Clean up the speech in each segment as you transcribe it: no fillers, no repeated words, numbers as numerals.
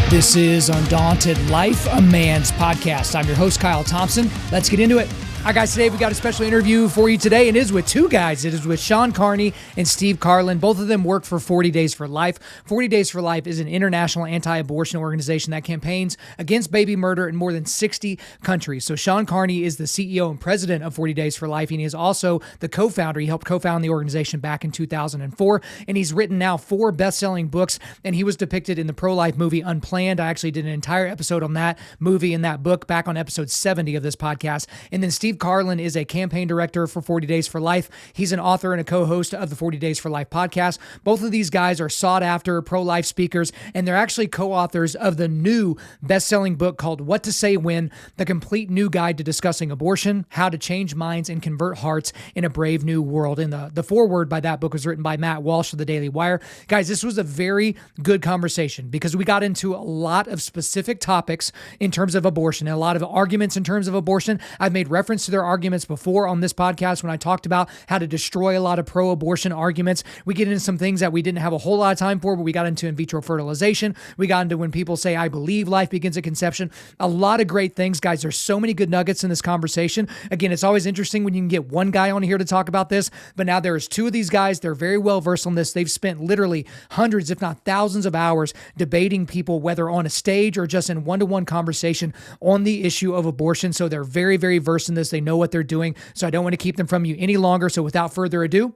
This is Undaunted.Life, a man's podcast. I'm your host, Kyle Thompson. Let's get into it. All right, guys, today we got a special interview for you today. It is with two guys. It is with Shawn Carney and Steve Karlen. Both of them work for 40 Days for Life. 40 Days for Life is an international anti-abortion organization that campaigns against baby murder in more than 60 countries. So Shawn Carney is the CEO and president of 40 Days for Life, and he is also the co-founder. He helped co-found the organization back in 2004, and he's written now 4 best-selling books, and he was depicted in the pro-life movie Unplanned. I actually did an entire episode on that movie and that book back on episode 70 of this podcast. And then Steve Karlen is a campaign director for 40 Days for Life. He's an author and a co-host of the 40 Days for Life podcast. Both of these guys are sought after pro-life speakers, and they're actually co-authors of the new best-selling book called What to Say When, the complete new guide to discussing abortion, how to change minds and convert hearts in a brave new world. And the foreword by that book was written by Matt Walsh of the Daily Wire. Guys, this was a very good conversation because we got into a lot of specific topics in terms of abortion and a lot of arguments in terms of abortion. I've made reference to their arguments before on this podcast when I talked about how to destroy a lot of pro-abortion arguments. We get into some things that we didn't have a whole lot of time for, but we got into in vitro fertilization. We got into when people say, I believe life begins at conception. A lot of great things, guys. There's so many good nuggets in this conversation. Again, it's always interesting when you can get one guy on here to talk about this, but now there's 2 of these guys. They're very well versed on this. They've spent literally hundreds, if not thousands of hours debating people, whether on a stage or just in one-to-one conversation on the issue of abortion. So they're very, very versed in this. They know what they're doing. So I don't want to keep them from you any longer. So without further ado,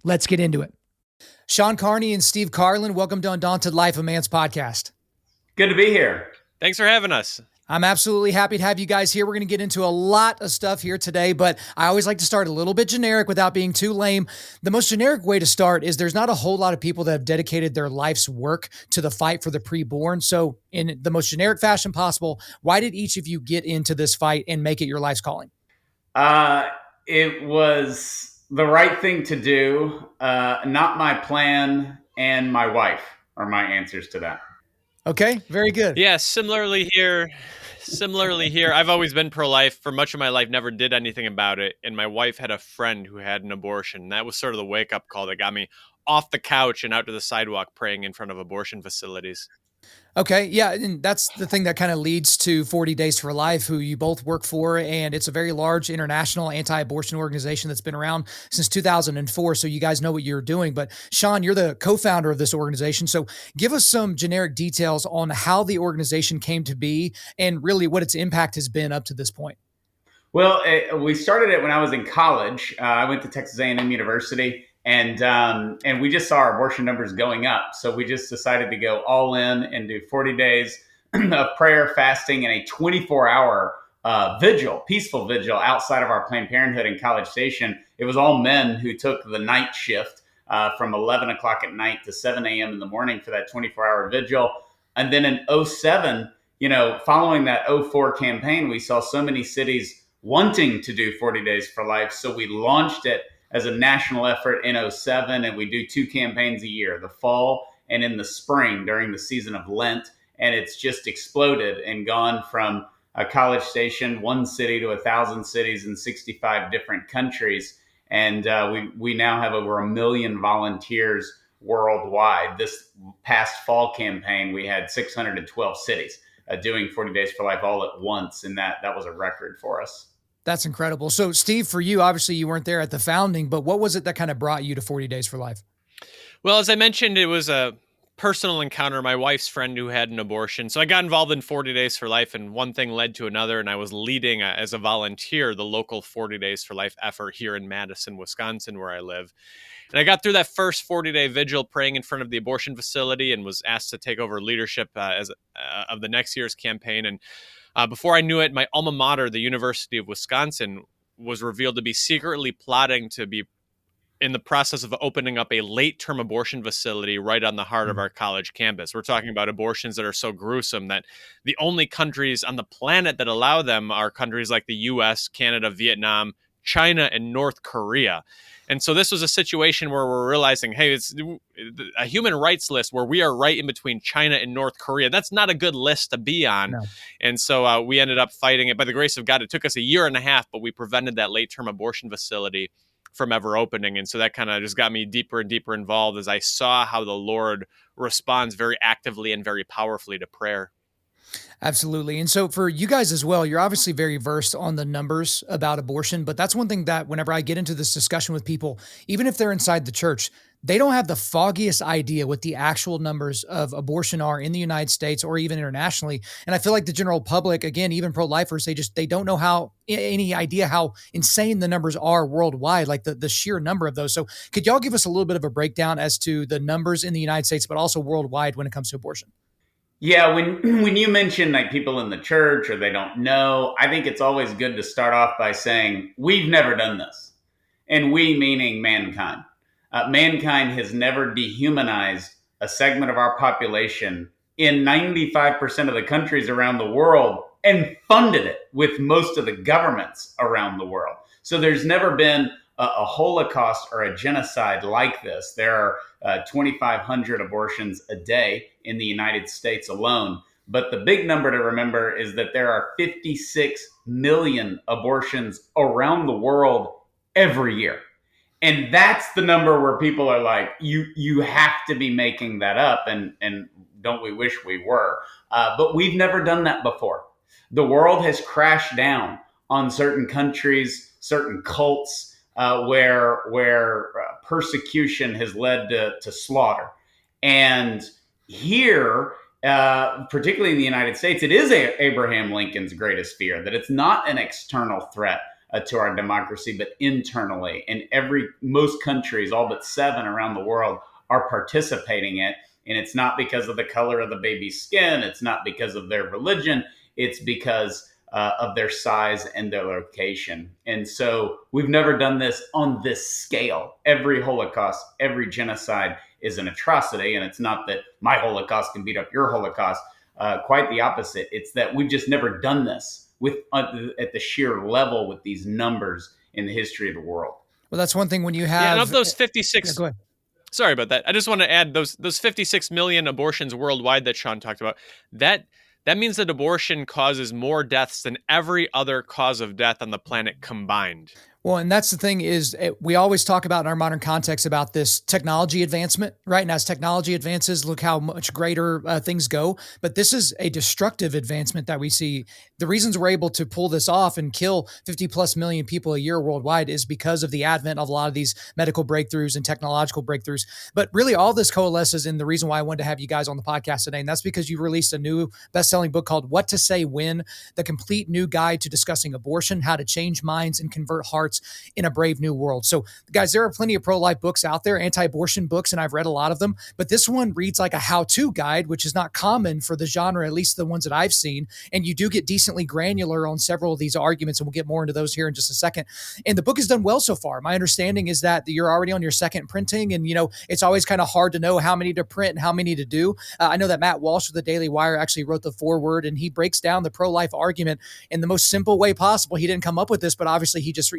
let's get into it. Shawn Carney and Steve Karlen, welcome to Undaunted.Life, a man's podcast. Good to be here. Thanks for having us. I'm absolutely happy to have you guys here. We're going to get into a lot of stuff here today, but I always like to start a little bit generic without being too lame. The most generic way to start is there's not a whole lot of people that have dedicated their life's work to the fight for the preborn. So in the most generic fashion possible, why did each of you get into this fight and make it your life's calling? It was the right thing to do. Not my plan, and my wife are my answers to that. Okay, very good. Yeah, similarly here. I've always been pro-life for much of my life, never did anything about it. And my wife had a friend who had an abortion. That was sort of the wake-up call that got me off the couch and out to the sidewalk praying in front of abortion facilities. Okay, yeah, and that's the thing that kind of leads to 40 Days for Life, who you both work for, and it's a very large international anti-abortion organization that's been around since 2004, so you guys know what you're doing. But Shawn, you're the co-founder of this organization, so give us some generic details on how the organization came to be and really what its impact has been up to this point. Well, we started it when I was in college. I went to Texas A&M University. And we just saw our abortion numbers going up. So we just decided to go all in and do 40 days of prayer, fasting, and a 24-hour peaceful vigil outside of our Planned Parenthood in College Station. It was all men who took the night shift from 11 o'clock at night to 7 a.m. in the morning for that 24-hour vigil. And then in 2007, following that 2004 campaign, we saw so many cities wanting to do 40 Days for Life. So we launched it as a national effort in 2007, and we do 2 campaigns a year, the fall and in the spring during the season of Lent. And it's just exploded and gone from a College Station, 1 city, to 1,000 cities in 65 different countries. And we now have over 1 million volunteers worldwide. This past fall campaign, we had 612 cities doing 40 Days for Life all at once, and that was a record for us. That's incredible. So Steve, for you, obviously you weren't there at the founding, but what was it that kind of brought you to 40 Days for Life? Well, as I mentioned, it was a personal encounter, my wife's friend who had an abortion. So I got involved in 40 Days for Life, and one thing led to another, and I was leading as a volunteer the local 40 Days for Life effort here in Madison, Wisconsin, where I live. And I got through that first 40-day vigil praying in front of the abortion facility and was asked to take over leadership of the next year's campaign. And before I knew it, my alma mater, the University of Wisconsin, was revealed to be secretly plotting to be in the process of opening up a late-term abortion facility right on the heart of our college campus. We're talking about abortions that are so gruesome that the only countries on the planet that allow them are countries like the U.S., Canada, Vietnam, China, and North Korea. And so this was a situation where we're realizing, hey, it's a human rights list where we are right in between China and North Korea. That's not a good list to be on. No. And so we ended up fighting it. By the grace of God, it took us a year and a half, but we prevented that late-term abortion facility from ever opening. And so that kind of just got me deeper and deeper involved as I saw how the Lord responds very actively and very powerfully to prayer. Absolutely. And so for you guys as well, you're obviously very versed on the numbers about abortion, but that's one thing that whenever I get into this discussion with people, even if they're inside the church, they don't have the foggiest idea what the actual numbers of abortion are in the United States or even internationally. And I feel like the general public, again, even pro-lifers, they don't know any idea how insane the numbers are worldwide, like the sheer number of those. So could y'all give us a little bit of a breakdown as to the numbers in the United States, but also worldwide when it comes to abortion? Yeah, when you mention like people in the church or they don't know, I think it's always good to start off by saying we've never done this, and we meaning mankind. Mankind has never dehumanized a segment of our population in 95% of the countries around the world and funded it with most of the governments around the world. So there's never been a Holocaust or a genocide like this. There are 2,500 abortions a day in the United States alone. But the big number to remember is that there are 56 million abortions around the world every year. And that's the number where people are like, you have to be making that up. And don't we wish we were? But we've never done that before. The world has crashed down on certain countries, certain cults, where persecution has led to slaughter. And here, particularly in the United States, it is Abraham Lincoln's greatest fear, that it's not an external threat to our democracy, but internally. And most countries, all but 7 around the world, are participating in it. And it's not because of the color of the baby's skin. It's not because of their religion. It's because of their size and their location. And so we've never done this on this scale. Every Holocaust, every genocide is an atrocity. And it's not that my Holocaust can beat up your Holocaust. Quite the opposite. It's that we've just never done this at the sheer level with these numbers in the history of the world. Well, that's one thing when you have... Yeah, and of those 56... Yeah, go ahead. Sorry about that. I just want to add those 56 million abortions worldwide that Shawn talked about. That means that abortion causes more deaths than every other cause of death on the planet combined. Well, and that's the thing is we always talk about in our modern context about this technology advancement, right? And as technology advances, look how much greater things go. But this is a destructive advancement that we see. The reasons we're able to pull this off and kill 50 plus million people a year worldwide is because of the advent of a lot of these medical breakthroughs and technological breakthroughs. But really all this coalesces in the reason why I wanted to have you guys on the podcast today. And that's because you released a new best-selling book called What to Say When, the complete new guide to discussing abortion, how to change minds and convert hearts in a brave new world. So guys, there are plenty of pro-life books out there, anti-abortion books, and I've read a lot of them, but this one reads like a how-to guide, which is not common for the genre, at least the ones that I've seen. And you do get decently granular on several of these arguments, and we'll get more into those here in just a second. And the book has done well so far. My understanding is that you're already on your second printing, and it's always kind of hard to know how many to print and how many to do. I know that Matt Walsh of the Daily Wire actually wrote the foreword, and he breaks down the pro-life argument in the most simple way possible. He didn't come up with this, but obviously he just,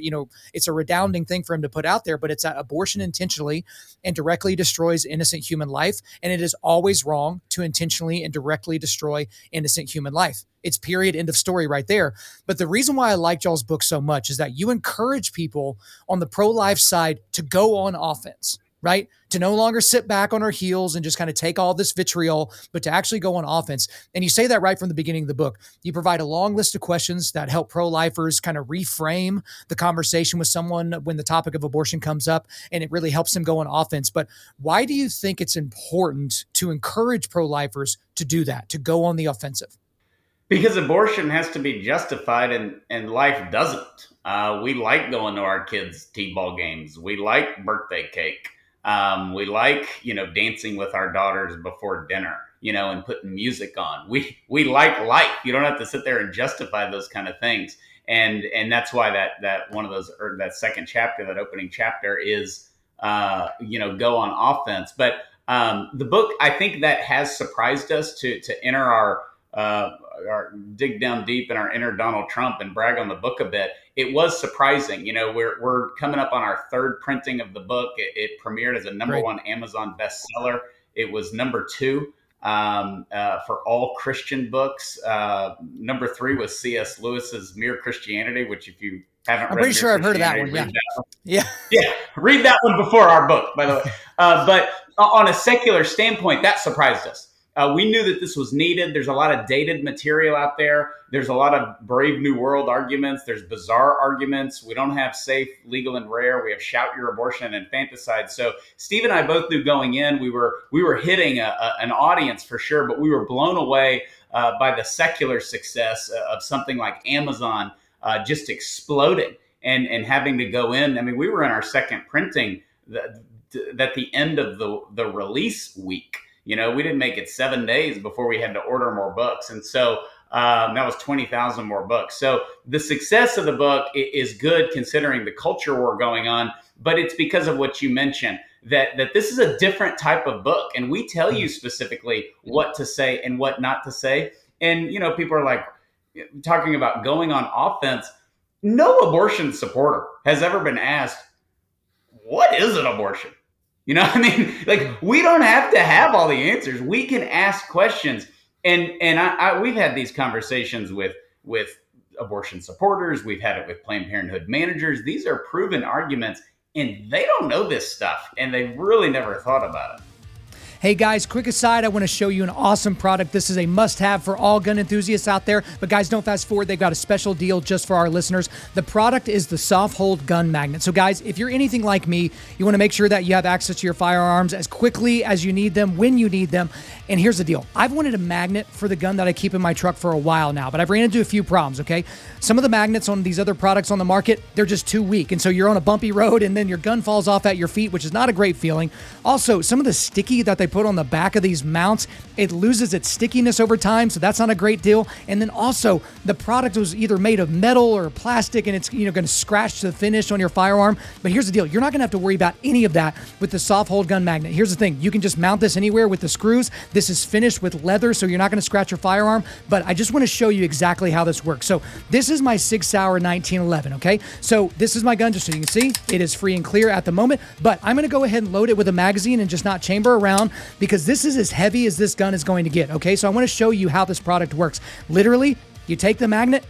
it's a redounding thing for him to put out there, but it's that abortion intentionally and directly destroys innocent human life. And it is always wrong to intentionally and directly destroy innocent human life. It's period, end of story right there. But the reason why I like y'all's book so much is that you encourage people on the pro-life side to go on offense, right? To no longer sit back on our heels and just kind of take all this vitriol, but to actually go on offense. And you say that right from the beginning of the book. You provide a long list of questions that help pro-lifers kind of reframe the conversation with someone when the topic of abortion comes up, and it really helps them go on offense. But why do you think it's important to encourage pro-lifers to do that, to go on the offensive? Because abortion has to be justified and life doesn't. We like going to our kids' t-ball games. We like birthday cake. We like, dancing with our daughters before dinner, and putting music on. We like life. You don't have to sit there and justify those kind of things. And that's why that one of those, or that second chapter, that opening chapter is, go on offense. But the book, I think that has surprised us to enter our dig down deep in our inner Donald Trump and brag on the book a bit. It was surprising. We're coming up on our third printing of the book. It premiered as a number one Amazon bestseller. It was number 2 for all Christian books. Number 3 was C.S. Lewis's Mere Christianity, which if you haven't read, I'm pretty sure I've heard of that one. Yeah. Read that one before our book, by the way. But on a secular standpoint, that surprised us. We knew that this was needed. There's a lot of dated material out there. There's a lot of Brave New World arguments. There's bizarre arguments. We don't have safe, legal, and rare. We have shout your abortion and infanticide. So Steve and I both knew going in we were hitting an audience for sure, but we were blown away by the secular success of something like Amazon just exploding and having to go in. I mean, we were in our second printing at the end of the release week. We didn't make it 7 days before we had to order more books. And so that was 20,000 more books. So the success of the book is good considering the culture war going on, but it's because of what you mentioned, that this is a different type of book. And we tell you specifically what to say and what not to say. And, people are like talking about going on offense. No abortion supporter has ever been asked, what is an abortion? We don't have to have all the answers. We can ask questions. And we've had these conversations with abortion supporters. We've had it with Planned Parenthood managers. These are proven arguments, and they don't know this stuff, and they've really never thought about it. Hey guys, quick aside, I want to show you an awesome product. This is a must-have for all gun enthusiasts out there, but guys, don't fast forward. They've got a special deal just for our listeners. The product is the Soft Hold Gun Magnet. So guys, if you're anything like me, you want to make sure that you have access to your firearms as quickly as you need them, when you need them. And here's the deal. I've wanted a magnet for the gun that I keep in my truck for a while now, but I've ran into a few problems, okay? Some of the magnets on these other products on the market, they're just too weak. And so you're on a bumpy road and then your gun falls off at your feet, which is not a great feeling. Also, some of the sticky that they put on the back of these mounts, it loses its stickiness over time, so that's not a great deal. And then also, the product was either made of metal or plastic, and it's going to scratch the finish on your firearm. But here's the deal. You're not going to have to worry about any of that with the Soft Hold Gun Magnet. Here's the thing. You can just mount this anywhere with the screws. This is finished with leather, so you're not going to scratch your firearm. But I just want to show you exactly how this works. So this is my Sig Sauer 1911, okay? So this is my gun, just so you can see. It is free and clear at the moment, but I'm going to go ahead and load it with a magazine and just not chamber around, because this is as heavy as this gun is going to get, okay? So I want to show you how this product works. Literally, you take the magnet,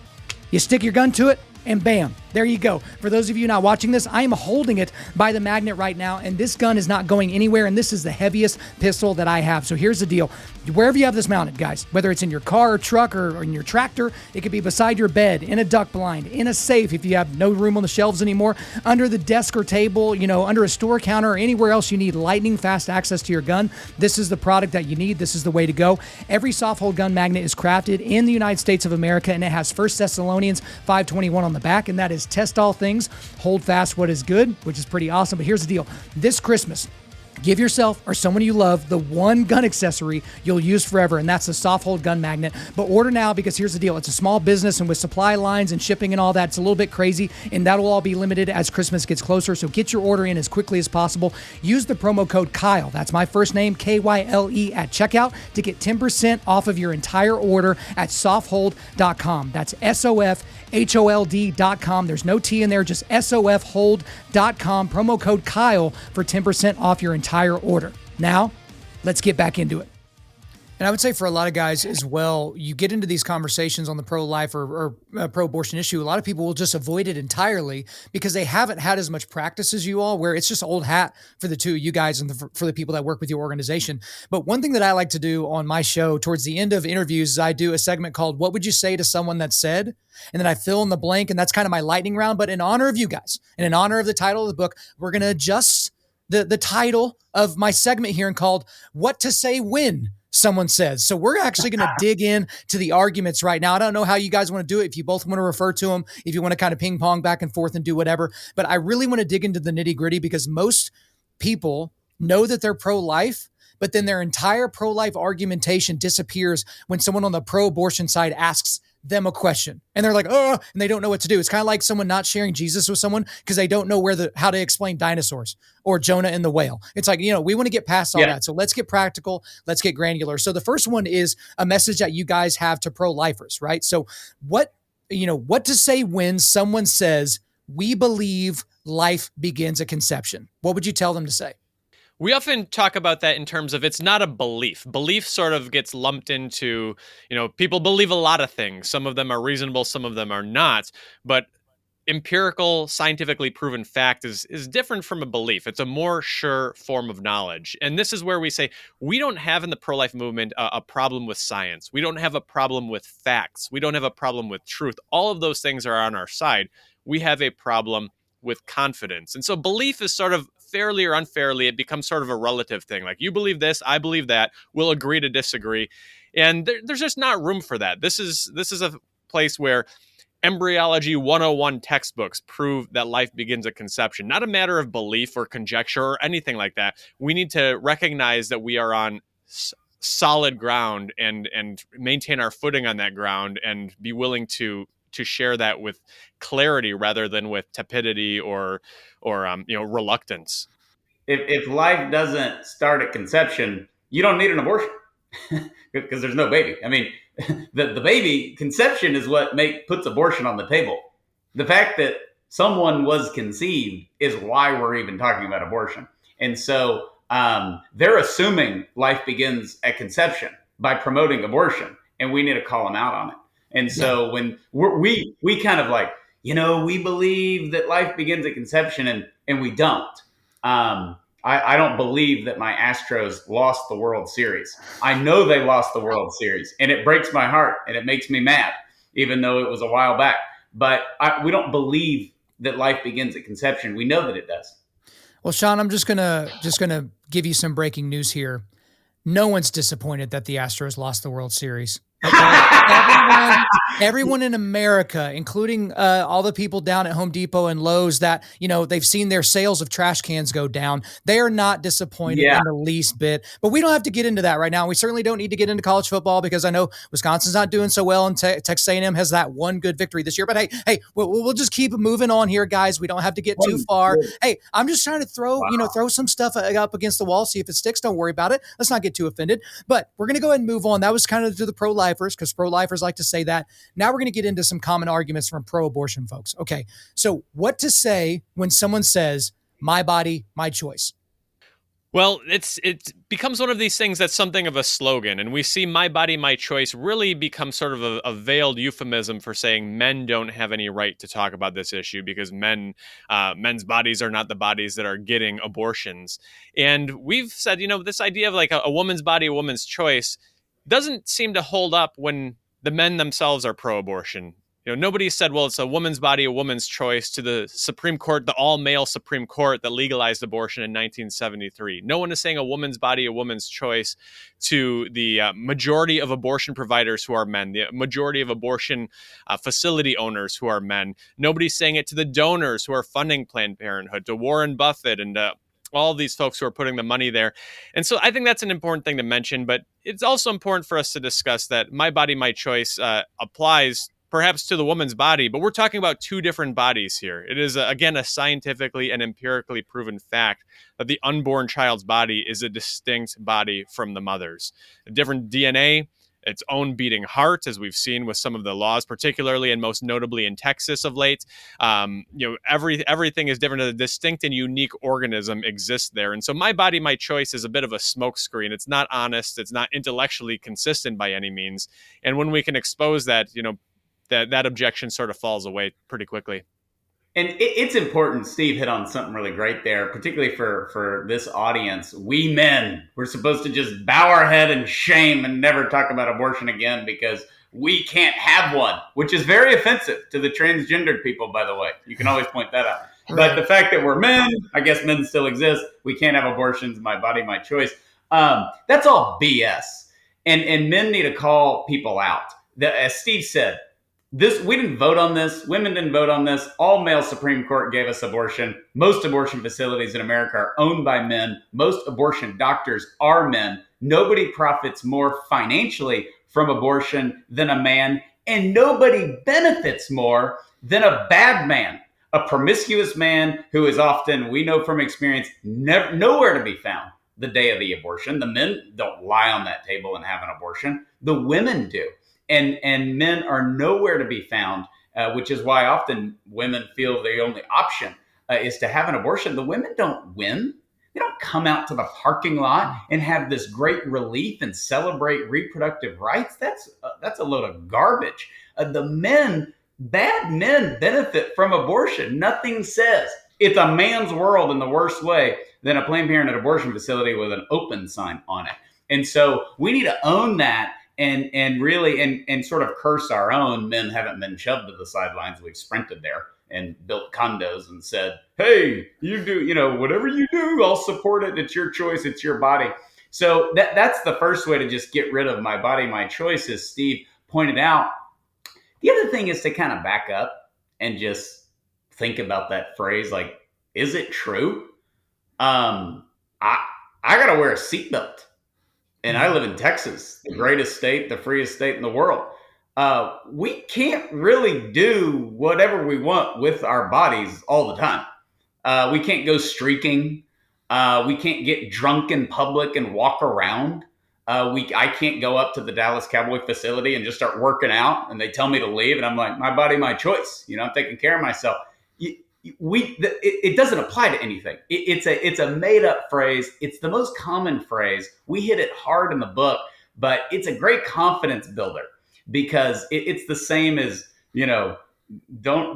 you stick your gun to it, and bam, there you go. For those of you not watching this, I am holding it by the magnet right now, and this gun is not going anywhere, and this is the heaviest pistol that I have. So here's the deal. Wherever you have this mounted, guys, whether it's in your car or truck or in your tractor, it could be beside your bed, in a duck blind, in a safe if you have no room on the shelves anymore, under the desk or table, under a store counter, or anywhere else you need lightning fast access to your gun. This is the product that you need. This is the way to go. Every Soft Hold Gun Magnet is crafted in the United States of America, and it has 1 Thessalonians 5:21 on the back, and that is test all things, hold fast what is good, which is pretty awesome. But here's the deal. This Christmas, give yourself or someone you love the one gun accessory you'll use forever, and that's the Soft Hold Gun Magnet. But order now, because here's the deal. It's a small business, and with supply lines and shipping and all that, it's a little bit crazy, and that'll all be limited as Christmas gets closer. So get your order in as quickly as possible. Use the promo code Kyle, that's my first name, Kyle, at checkout to get 10% off of your entire order at softhold.com. That's SOFHOLD.com. There's no T in there, just SOFHOLD.com. Promo code Kyle for 10% off your entire order. Now, let's get back into it. And I would say for a lot of guys as well, you get into these conversations on the pro-life or pro-abortion issue, a lot of people will just avoid it entirely because they haven't had as much practice as you all, where it's just old hat for the two of you guys and for the people that work with your organization. But one thing that I like to do on my show towards the end of interviews is I do a segment called What Would You Say to Someone That Said? And then I fill in the blank, and that's kind of my lightning round. But in honor of you guys and in honor of the title of the book, we're going to adjust the title of my segment here and called What to Say When Someone Says. So we're actually going to dig in to the arguments right now. I don't know how you guys want to do it. If you both want to refer to them, if you want to kind of ping pong back and forth and do whatever, but I really want to dig into the nitty gritty, because most people know that they're pro-life, but then their entire pro-life argumentation disappears when someone on the pro-abortion side asks them a question and they're like, oh, and they don't know what to do. It's kind of like someone not sharing Jesus with someone because they don't know how to explain dinosaurs or Jonah and the whale. It's like, we want to get past all that. So let's get practical. Let's get granular. So the first one is a message that you guys have to pro-lifers, right? So what to say when someone says, we believe life begins at conception? What would you tell them to say? We often talk about that in terms of it's not a belief. Belief sort of gets lumped into, people believe a lot of things. Some of them are reasonable, some of them are not. But empirical, scientifically proven fact is different from a belief. It's a more sure form of knowledge. And this is where we say we don't have in the pro-life movement a problem with science. We don't have a problem with facts. We don't have a problem with truth. All of those things are on our side. We have a problem with confidence. And so belief is sort of fairly or unfairly, it becomes sort of a relative thing. Like you believe this, I believe that, we'll agree to disagree. And there's just not room for that. This is a place where embryology 101 textbooks prove that life begins at conception, not a matter of belief or conjecture or anything like that. We need to recognize that we are on solid ground and maintain our footing on that ground and be willing to share that with clarity rather than with tepidity or reluctance. If life doesn't start at conception, you don't need an abortion because there's no baby. I mean, the baby conception is what puts abortion on the table. The fact that someone was conceived is why we're even talking about abortion. And so they're assuming life begins at conception by promoting abortion, and we need to call them out on it. And so when we kind of like, we believe that life begins at conception and we don't. I don't believe that my Astros lost the World Series. I know they lost the World Series, and it breaks my heart and it makes me mad, even though it was a while back. But we don't believe that life begins at conception. We know that it does. Well, Shawn, I'm just gonna give you some breaking news here. No one's disappointed that the Astros lost the World Series. Okay. Everyone in America, including all the people down at Home Depot and Lowe's that, they've seen their sales of trash cans go down. They are not disappointed in the least bit. But we don't have to get into that right now. We certainly don't need to get into college football because I know Wisconsin's not doing so well and Texas A&M has that one good victory this year. But hey, we'll just keep moving on here, guys. We don't have to get too far. Hey, I'm just trying to throw some stuff up against the wall, see if it sticks. Don't worry about it. Let's not get too offended. But we're going to go ahead and move on. That was kind of to the pro-lifers because pro-lifers like to say that. Now we're going to get into some common arguments from pro-abortion folks. Okay, so what to say when someone says, my body, my choice? Well, it becomes one of these things that's something of a slogan, and we see my body, my choice really become sort of a veiled euphemism for saying men don't have any right to talk about this issue because men's bodies are not the bodies that are getting abortions. And we've said, this idea of like a woman's body, a woman's choice doesn't seem to hold up when the men themselves are pro-abortion. Nobody said, well, it's a woman's body, a woman's choice to the Supreme Court, the all-male Supreme Court that legalized abortion in 1973. No one is saying a woman's body, a woman's choice to the majority of abortion providers who are men, the majority of abortion facility owners who are men. Nobody's saying it to the donors who are funding Planned Parenthood, to Warren Buffett and all these folks who are putting the money there. And so I think that's an important thing to mention, but it's also important for us to discuss that my body, my choice applies perhaps to the woman's body, but we're talking about two different bodies here. It is, again, a scientifically and empirically proven fact that the unborn child's body is a distinct body from the mother's. A different DNA, its own beating heart, as we've seen with some of the laws, particularly and most notably in Texas of late. Everything is different. A distinct and unique organism exists there. And so my body, my choice is a bit of a smokescreen. It's not honest. It's not intellectually consistent by any means. And when we can expose that, that objection sort of falls away pretty quickly. And it's important. Steve hit on something really great there, particularly for this audience. We men, we're supposed to just bow our head in shame and never talk about abortion again because we can't have one, which is very offensive to the transgendered people, by the way. You can always point that out. But the fact that we're men, I guess men still exist. We can't have abortions. My body, my choice. That's all BS. And men need to call people out. As Steve said, we didn't vote on this. Women didn't vote on this. All male Supreme Court gave us abortion. Most abortion facilities in America are owned by men. Most abortion doctors are men. Nobody profits more financially from abortion than a man. And nobody benefits more than a bad man, a promiscuous man who is often, we know from experience, nowhere to be found the day of the abortion. The men don't lie on that table and have an abortion. The women do. And men are nowhere to be found, which is why often women feel the only option is to have an abortion. The women don't win. They don't come out to the parking lot and have this great relief and celebrate reproductive rights. That's a load of garbage. Bad men benefit from abortion. Nothing says it's a man's world in the worst way than a Planned Parenthood abortion facility with an open sign on it. And so we need to own that and really sort of curse our own. Men haven't been shoved to the sidelines. We've sprinted there and built condos and said, hey, you do, whatever you do, I'll support it. It's your choice. It's your body. So that's the first way to just get rid of my body, my choice, as Steve pointed out. The other thing is to kind of back up and just think about that phrase. Like, is it true? I got to wear a seatbelt, and I live in Texas, the greatest state, the freest state in the world. We can't really do whatever we want with our bodies all the time. We can't go streaking. We can't get drunk in public and walk around. I can't go up to the Dallas Cowboy facility and just start working out, and they tell me to leave, and I'm like, my body, my choice. I'm taking care of myself. It doesn't apply to anything. It's a made up phrase. It's the most common phrase. We hit it hard in the book, but it's a great confidence builder because it's the same as, don't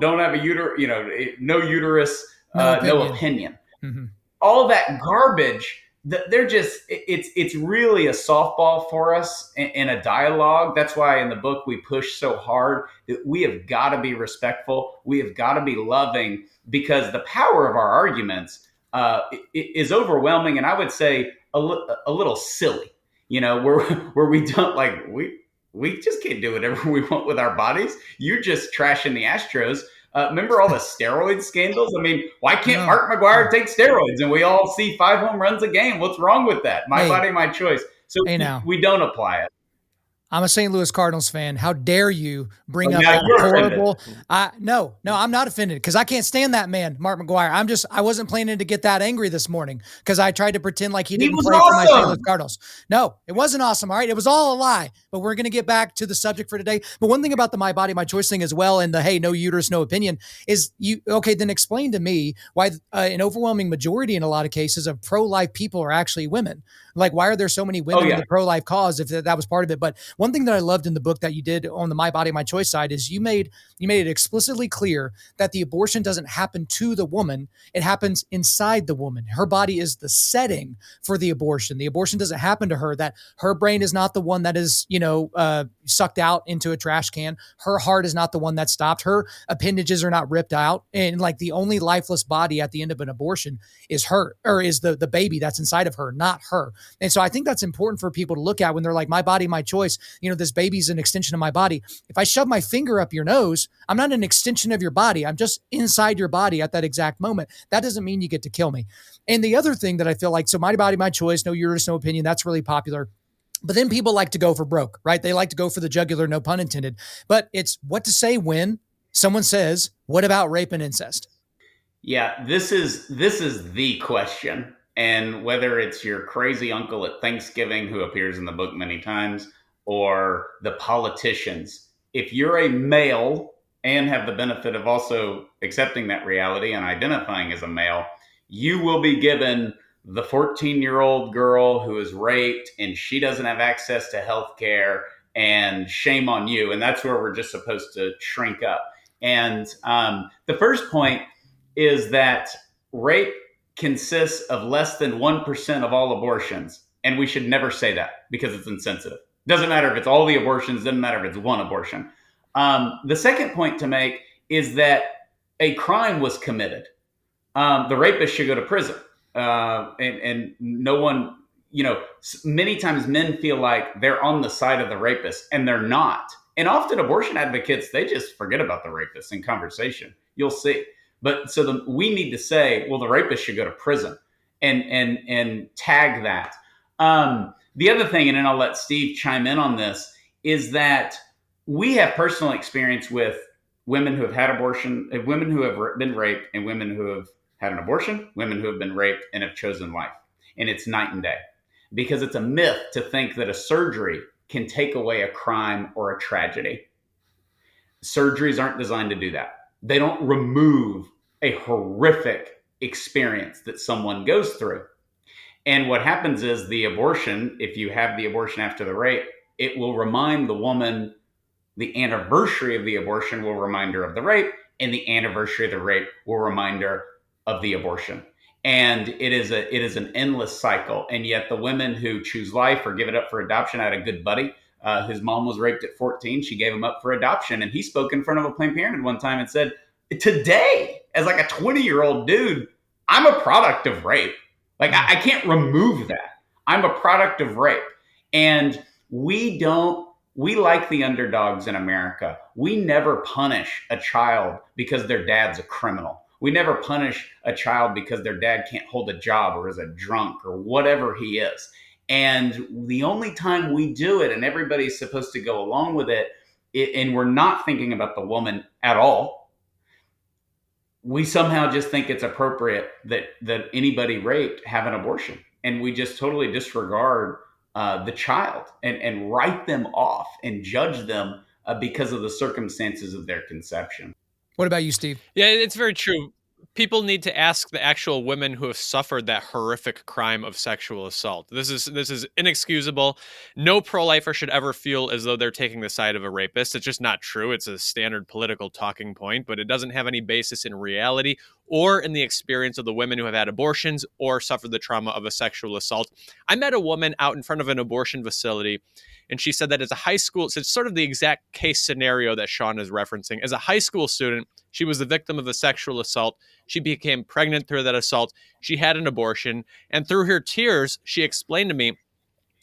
have a uterus, no uterus, no opinion. Mm-hmm. All that garbage. It's really a softball for us in a dialogue. That's why in the book we push so hard that we have got to be respectful. We have got to be loving, because the power of our arguments is overwhelming, and I would say a little silly. Where we don't we just can't do whatever we want with our bodies. You're just trashing the Astros. Remember all the steroid scandals? I mean, why can't Mark McGwire take steroids and we all see 5 home runs a game? What's wrong with that? My body, my choice. So we don't apply it. I'm a St. Louis Cardinals fan. How dare you bring up that horrible? No, I'm not offended because I can't stand that man, Mark McGwire. I wasn't planning to get that angry this morning because I tried to pretend like he didn't play for my St. Louis Cardinals. No, it wasn't awesome. All right. It was all a lie, but we're going to get back to the subject for today. But one thing about the my body, my choice thing as well, and the, hey, no uterus, no opinion is then explain to me why an overwhelming majority in a lot of cases of pro-life people are actually women. Like, why are there so many women in the pro-life cause if that was part of it? But one thing that I loved in the book that you did on the My Body, My Choice side is you made it explicitly clear that the abortion doesn't happen to the woman. It happens inside the woman. Her body is the setting for the abortion. The abortion doesn't happen to her, that her brain is not the one that is, sucked out into a trash can. Her heart is not the one that stopped. Her appendages are not ripped out. And like the only lifeless body at the end of an abortion is her, or is the baby that's inside of her, not her. And so I think that's important for people to look at when they're like, my body, my choice, this baby's an extension of my body. If I shove my finger up your nose, I'm not an extension of your body. I'm just inside your body at that exact moment. That doesn't mean you get to kill me. And the other thing that I feel like, so my body, my choice, no uterus, no opinion, that's really popular. But then people like to go for broke, right? They like to go for the jugular, no pun intended. But it's what to say when someone says, what about rape and incest? Yeah, this is the question. And whether it's your crazy uncle at Thanksgiving who appears in the book many times, or the politicians, if you're a male and have the benefit of also accepting that reality and identifying as a male, you will be given the 14-year-old girl who is raped and she doesn't have access to health care, and shame on you. And that's where we're just supposed to shrink up. And the first point is that rape consists of less than 1% of all abortions. And we should never say that because it's insensitive. Doesn't matter if it's all the abortions, doesn't matter if it's one abortion. The second point to make is that a crime was committed. The rapist should go to prison. And no one, many times men feel like they're on the side of the rapist, and they're not. And often abortion advocates, they just forget about the rapist in conversation. You'll see. But so we need to say, well, the rapist should go to prison and tag that. The other thing, and then I'll let Steve chime in on this, is that we have personal experience with women who have had abortion, women who have been raped, and women who have had an abortion, women who have been raped and have chosen life. And it's night and day, because it's a myth to think that a surgery can take away a crime or a tragedy. Surgeries aren't designed to do that. They don't remove a horrific experience that someone goes through. And what happens is the abortion, if you have the abortion after the rape, it will remind the woman, the anniversary of the abortion will remind her of the rape, and the anniversary of the rape will remind her of the abortion. And it is an endless cycle. And yet the women who choose life or give it up for adoption, I had a good buddy. His mom was raped at 14. She gave him up for adoption. And he spoke in front of a Planned Parenthood one time and said, today, as like a 20-year-old dude, I'm a product of rape. Like, I can't remove that. I'm a product of rape. And we like the underdogs in America. We never punish a child because their dad's a criminal. We never punish a child because their dad can't hold a job or is a drunk or whatever he is. And the only time we do it, and everybody's supposed to go along with it, and we're not thinking about the woman at all, we somehow just think it's appropriate that anybody raped have an abortion. And we just totally disregard the child and write them off and judge them because of the circumstances of their conception. What about you, Steve? Yeah, it's very true. People need to ask the actual women who have suffered that horrific crime of sexual assault. This is inexcusable. No pro-lifer should ever feel as though they're taking the side of a rapist. It's just not true. It's a standard political talking point, but it doesn't have any basis in reality or in the experience of the women who have had abortions or suffered the trauma of a sexual assault. I met a woman out in front of an abortion facility, and she said that as a high school, so it's sort of the exact case scenario that Shawn is referencing. As a high school student, she was the victim of a sexual assault. She became pregnant through that assault. She had an abortion. And through her tears, she explained to me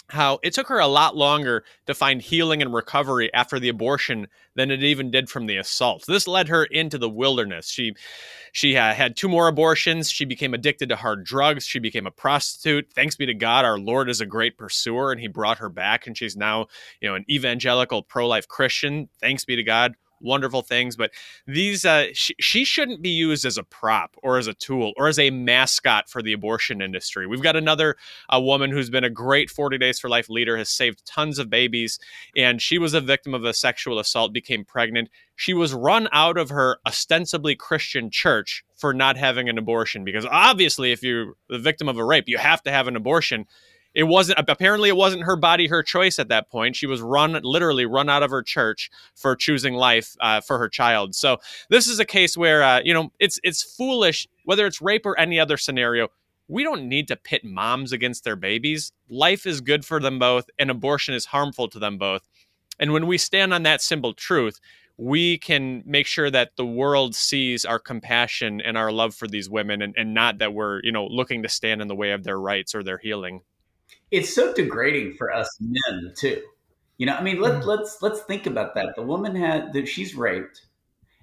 how it took her a lot longer to find healing and recovery after the abortion than it even did from the assault. This led her into the wilderness. She had 2 more abortions. She became addicted to hard drugs. She became a prostitute. Thanks be to God, our Lord is a great pursuer, and he brought her back, and she's now, an evangelical pro-life Christian. Thanks be to God. Wonderful things, but these she shouldn't be used as a prop or as a tool or as a mascot for the abortion industry. We've got another woman who's been a great 40 Days for Life leader, has saved tons of babies, and she was a victim of a sexual assault, became pregnant. She was run out of her ostensibly Christian church for not having an abortion, because obviously if you're the victim of a rape, you have to have an abortion. It wasn't her body, her choice at that point. She was literally run out of her church for choosing life for her child. So this is a case where, it's foolish, whether it's rape or any other scenario. We don't need to pit moms against their babies. Life is good for them both, and abortion is harmful to them both. And when we stand on that simple truth, we can make sure that the world sees our compassion and our love for these women, and not that we're, looking to stand in the way of their rights or their healing. It's so degrading for us men too. Let's think about that. The woman she's raped,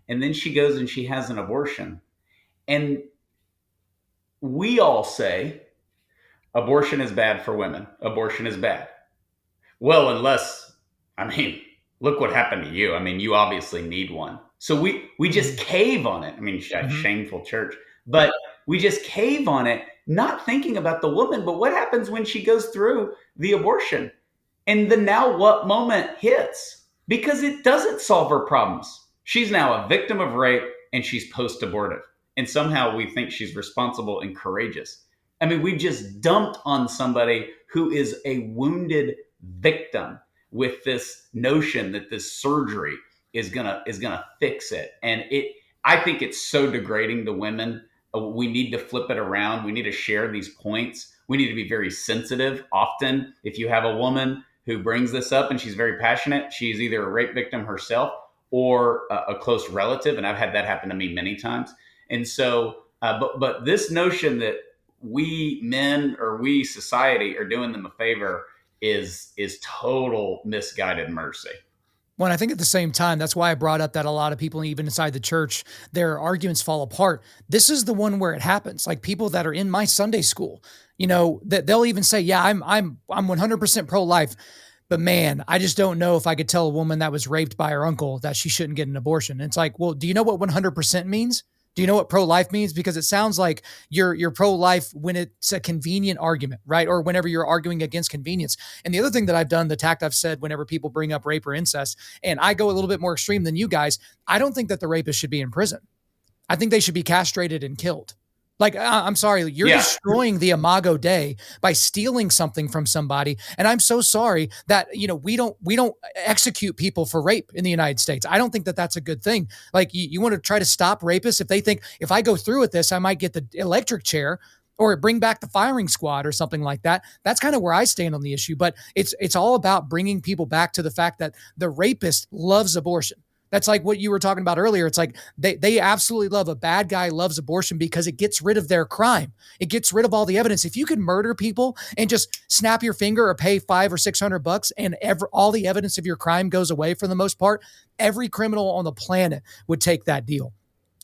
and then she goes and she has an abortion. And we all say abortion is bad for women. Abortion is bad. Well, look what happened to you. You obviously need one. So we just cave on it. Shameful church. But we just cave on it, not thinking about the woman. But what happens when she goes through the abortion? And the now what moment hits? Because it doesn't solve her problems. She's now a victim of rape, and she's post-abortive. And somehow we think she's responsible and courageous. We just dumped on somebody who is a wounded victim with this notion that this surgery is gonna fix it. And I think it's so degrading to women. We need to flip it around. We need to share these points. We need to be very sensitive. Often, if you have a woman who brings this up and she's very passionate, she's either a rape victim herself or a close relative. And I've had that happen to me many times. And so, but this notion that we men or we society are doing them a favor is total misguided mercy. Well, I think at the same time, that's why I brought up that a lot of people, even inside the church, their arguments fall apart. This is the one where it happens. Like people that are in my Sunday school, that they'll even say, yeah, I'm 100% pro-life. But man, I just don't know if I could tell a woman that was raped by her uncle that she shouldn't get an abortion. And it's like, well, do you know what 100% means? Do you know what pro-life means? Because it sounds like you're pro-life when it's a convenient argument, right? Or whenever you're arguing against convenience. And the other thing that I've done, the tact I've said whenever people bring up rape or incest, and I go a little bit more extreme than you guys, I don't think that the rapist should be in prison. I think they should be castrated and killed. Like, I'm sorry, you're destroying the Imago Dei by stealing something from somebody. And I'm so sorry that, we don't execute people for rape in the United States. I don't think that that's a good thing. Like, you want to try to stop rapists if they think if I go through with this, I might get the electric chair or bring back the firing squad or something like that. That's kind of where I stand on the issue. But it's all about bringing people back to the fact that the rapist loves abortion. That's like what you were talking about earlier. It's like they absolutely love, a bad guy loves abortion because it gets rid of their crime. It gets rid of all the evidence. If you can murder people and just snap your finger or pay $500 or $600 and all the evidence of your crime goes away for the most part, every criminal on the planet would take that deal.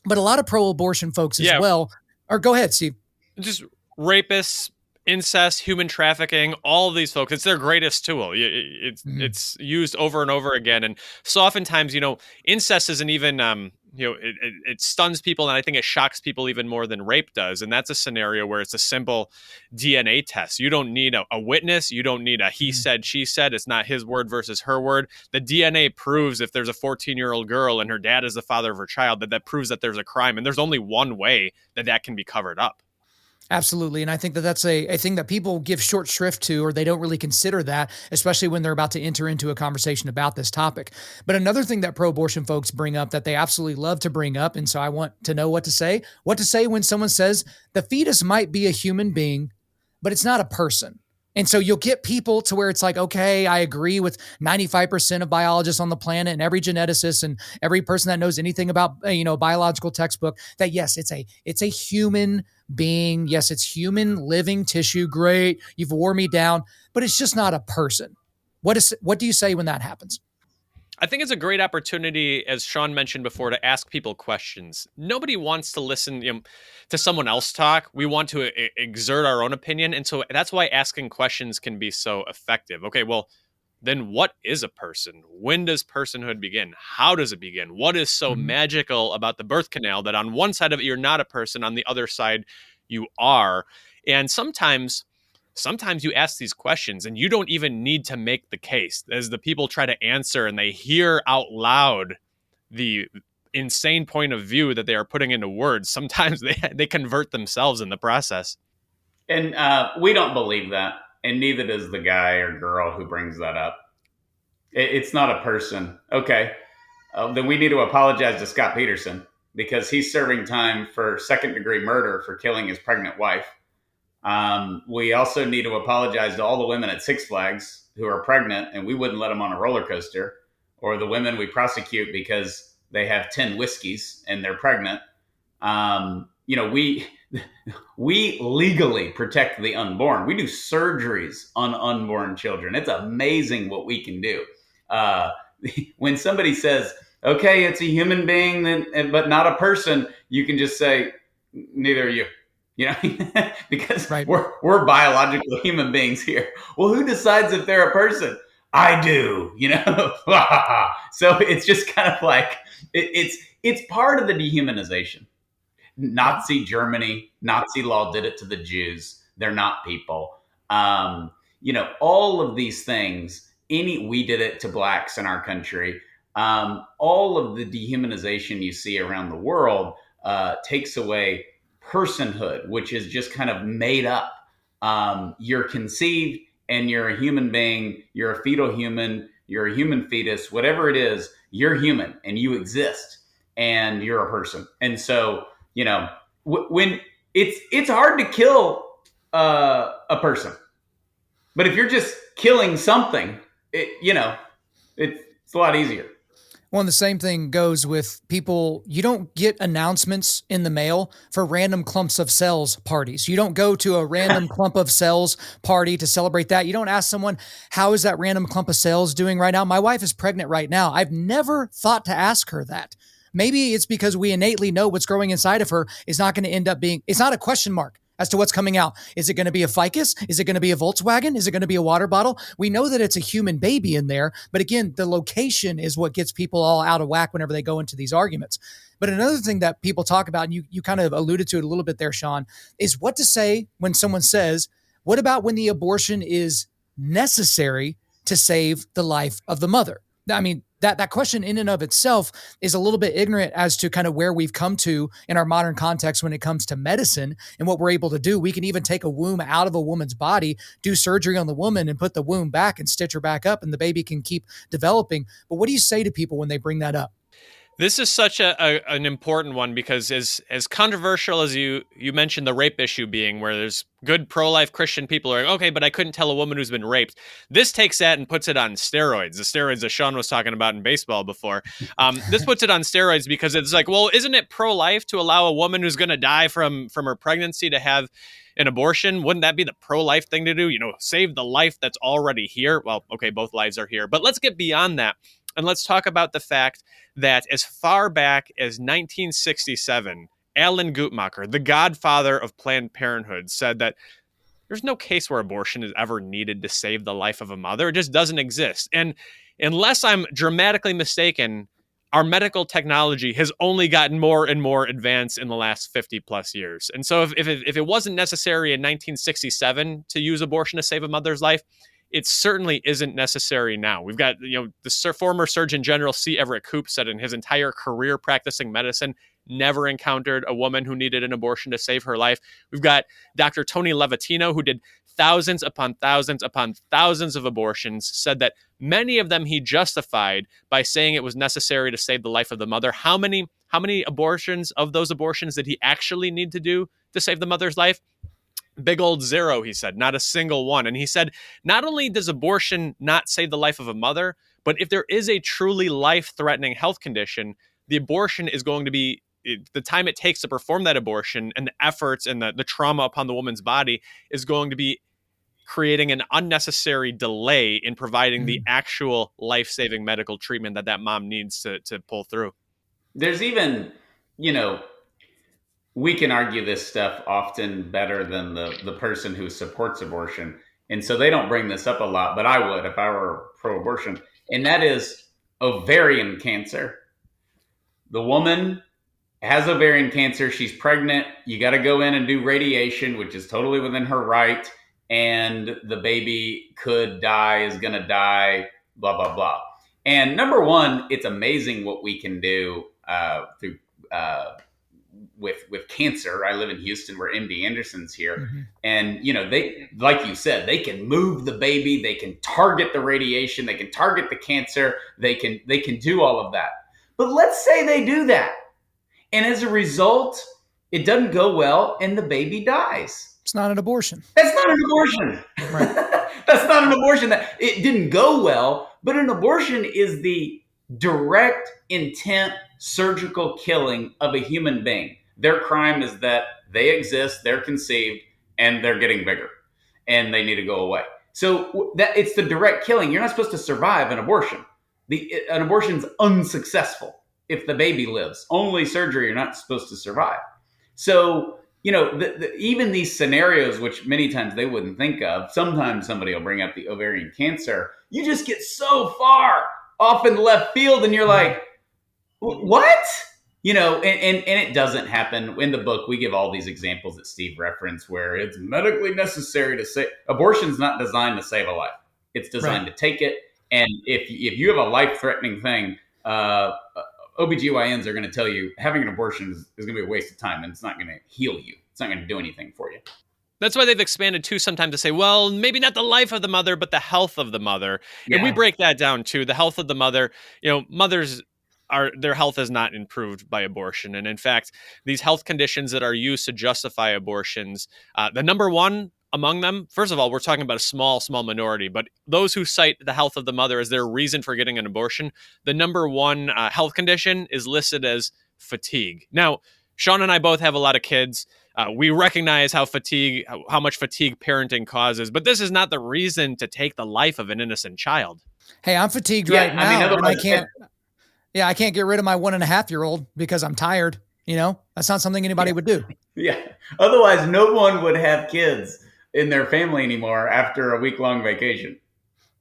But a lot of pro-abortion folks as well. Or go ahead, Steve. Just rapists, incest, human trafficking, all of these folks, it's their greatest tool. It's used over and over again. And so oftentimes, incest isn't even, it stuns people. And I think it shocks people even more than rape does. And that's a scenario where it's a simple DNA test. You don't need a witness. You don't need a he said, she said. It's not his word versus her word. The DNA proves if there's a 14-year-old girl and her dad is the father of her child, that proves that there's a crime. And there's only one way that can be covered up. Absolutely. And I think that that's a thing that people give short shrift to, or they don't really consider that, especially when they're about to enter into a conversation about this topic. But another thing that pro-abortion folks bring up that they absolutely love to bring up, and so I want to know what to say when someone says the fetus might be a human being, but it's not a person. And so you'll get people to where it's like, okay, I agree with 95% of biologists on the planet and every geneticist and every person that knows anything about, biological textbook, that yes, it's a human being. Yes, it's human living tissue. Great. You've wore me down, but it's just not a person. What do you say when that happens? I think it's a great opportunity, as Shawn mentioned before, to ask people questions. Nobody wants to listen to someone else talk. We want to exert our own opinion. And so that's why asking questions can be so effective. Okay, well, then what is a person? When does personhood begin? How does it begin? What is so magical about the birth canal that on one side of it, you're not a person, on the other side, you are? And sometimes you ask these questions and you don't even need to make the case. As the people try to answer and they hear out loud the insane point of view that they are putting into words, sometimes they convert themselves in the process. And we don't believe that. And neither does the guy or girl who brings that up. It's not a person. Okay. Then we need to apologize to Scott Peterson because he's serving time for second-degree murder for killing his pregnant wife. We also need to apologize to all the women at Six Flags who are pregnant and we wouldn't let them on a roller coaster, or the women we because they have 10 whiskeys and they're pregnant. We legally protect the unborn. We do surgeries on unborn children. It's amazing what we can do. When somebody says, okay, it's a human being, but not a person, you can just say, neither are you. Because we're biological human beings here. Well, who decides if they're a person? I do, So it's just kind of like, it's part of the dehumanization. Nazi Germany, Nazi law did it to the Jews. They're not people. All of these things, we did it to blacks in our country. All of the dehumanization you see around the world takes away personhood, which is just kind of made up. You're conceived and you're a human being, you're a fetal human, you're a human fetus, whatever it is, you're human and you exist and you're a person. And so, when it's hard to kill a person, but if you're just killing something, it's a lot easier. Well, and the same thing goes with people. You don't get announcements in the mail for random clumps of cells parties. You don't go to a random clump of cells party to celebrate that. You don't ask someone, how is that random clump of cells doing right now? My wife is pregnant right now. I've never thought to ask her that. Maybe it's because we innately know what's growing inside of her is not going to end up being, it's not a question mark. as to what's coming out. Is it going to be a ficus? Is it going to be a Volkswagen? Is it going to be a water bottle? We know that it's a human baby in there, but again, the location is what gets people all out of whack whenever they go into these arguments. But another thing that people talk about, and you kind of alluded to it a little bit there, Shawn, is what to say when someone says, what about when the abortion is necessary to save the life of the mother? I mean, that question in and of itself is a little bit ignorant as to kind of where we've come to in our modern context when it comes to medicine and what we're able to do. We can even take a womb out of a woman's body, do surgery on the woman and put the womb back and stitch her back up, and the baby can keep developing. But what do you say to people when they bring that up? This is such an important one because as controversial as you mentioned the rape issue being, where there's good pro-life Christian people are like, okay, but I couldn't tell a woman who's been raped. This takes that and puts it on steroids, the steroids that Shawn was talking about in baseball before. This puts it on steroids because it's like, well, isn't it pro-life to allow a woman who's going to die from her pregnancy to have an abortion? Wouldn't that be the pro-life thing to do? Save the life that's already here. Well, okay, both lives are here, but let's get beyond that. And let's talk about the fact that as far back as 1967, Alan Guttmacher, the godfather of Planned Parenthood, said that there's no case where abortion is ever needed to save the life of a mother. It just doesn't exist. And unless I'm dramatically mistaken, our medical technology has only gotten more and more advanced in the last 50 plus years. And so if it wasn't necessary in 1967 to use abortion to save a mother's life, it certainly isn't necessary now. We've got, the former Surgeon General C. Everett Koop said in his entire career practicing medicine, never encountered a woman who needed an abortion to save her life. We've got Dr. Tony Levatino, who did thousands upon thousands upon thousands of abortions, said that many of them he justified by saying it was necessary to save the life of the mother. How many abortions of those abortions did he actually need to do to save the mother's life? Big old zero, he said, not a single one. And he said, not only does abortion not save the life of a mother, but if there is a truly life-threatening health condition, the abortion is going to be, the time it takes to perform that abortion and the efforts and the trauma upon the woman's body is going to be creating an unnecessary delay in providing the actual life-saving medical treatment that mom needs to pull through. There's even, we can argue this stuff often better than the person who supports abortion. And so they don't bring this up a lot, but I would if I were pro-abortion. And that is ovarian cancer. The woman has ovarian cancer. She's pregnant. You got to go in and do radiation, which is totally within her right. And the baby could die, is going to die, blah, blah, blah. And number one, it's amazing what we can do through with cancer. I live in Houston, where MD Anderson's here. Mm-hmm. And, they, like you said, they can move the baby, they can target the radiation, they can target the cancer, they can do all of that. But let's say they do that. And as a result, it doesn't go well and the baby dies. It's not an abortion. That's not an abortion. Right. That's not an abortion. That it didn't go well, but an abortion is the direct intent surgical killing of a human being. Their crime is that they exist, they're conceived, and they're getting bigger, and they need to go away. So that it's the direct killing. You're not supposed to survive an abortion. An abortion's unsuccessful if the baby lives. Only surgery you're not supposed to survive. So, even these scenarios, which many times they wouldn't think of, sometimes somebody will bring up the ovarian cancer. You just get so far off in left field, and you're like, what? And it doesn't happen. In the book, we give all these examples that Steve referenced where it's medically necessary to save. Abortion's not designed to save a life. It's designed to take it. And if you have a life-threatening thing, OBGYNs are going to tell you having an abortion is going to be a waste of time, and it's not going to heal you. It's not going to do anything for you. That's why they've expanded too sometimes to say, well, maybe not the life of the mother, but the health of the mother. Yeah. And we break that down too. The health of the mother, mothers their health is not improved by abortion. And in fact, these health conditions that are used to justify abortions, the number one among them, first of all, we're talking about a small minority, but those who cite the health of the mother as their reason for getting an abortion, the number one health condition is listed as fatigue. Now, Shawn and I both have a lot of kids. We recognize how much fatigue parenting causes, but this is not the reason to take the life of an innocent child. Hey, I'm fatigued right now, and I can't get rid of my 1.5-year-old because I'm tired. That's not something anybody would do. Yeah. Otherwise, no one would have kids in their family anymore after a week-long vacation.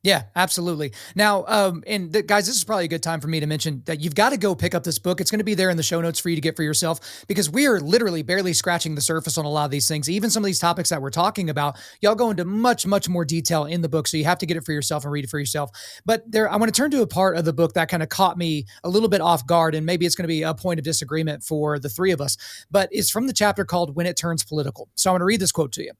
Yeah, absolutely. Now, guys, this is probably a good time for me to mention that you've got to go pick up this book. It's going to be there in the show notes for you to get for yourself, because we are literally barely scratching the surface on a lot of these things. Even some of these topics that we're talking about, y'all go into much, much more detail in the book. So you have to get it for yourself and read it for yourself. But I want to turn to a part of the book that kind of caught me a little bit off guard, and maybe it's going to be a point of disagreement for the three of us, but it's from the chapter called When It Turns Political. So I want to read this quote to you.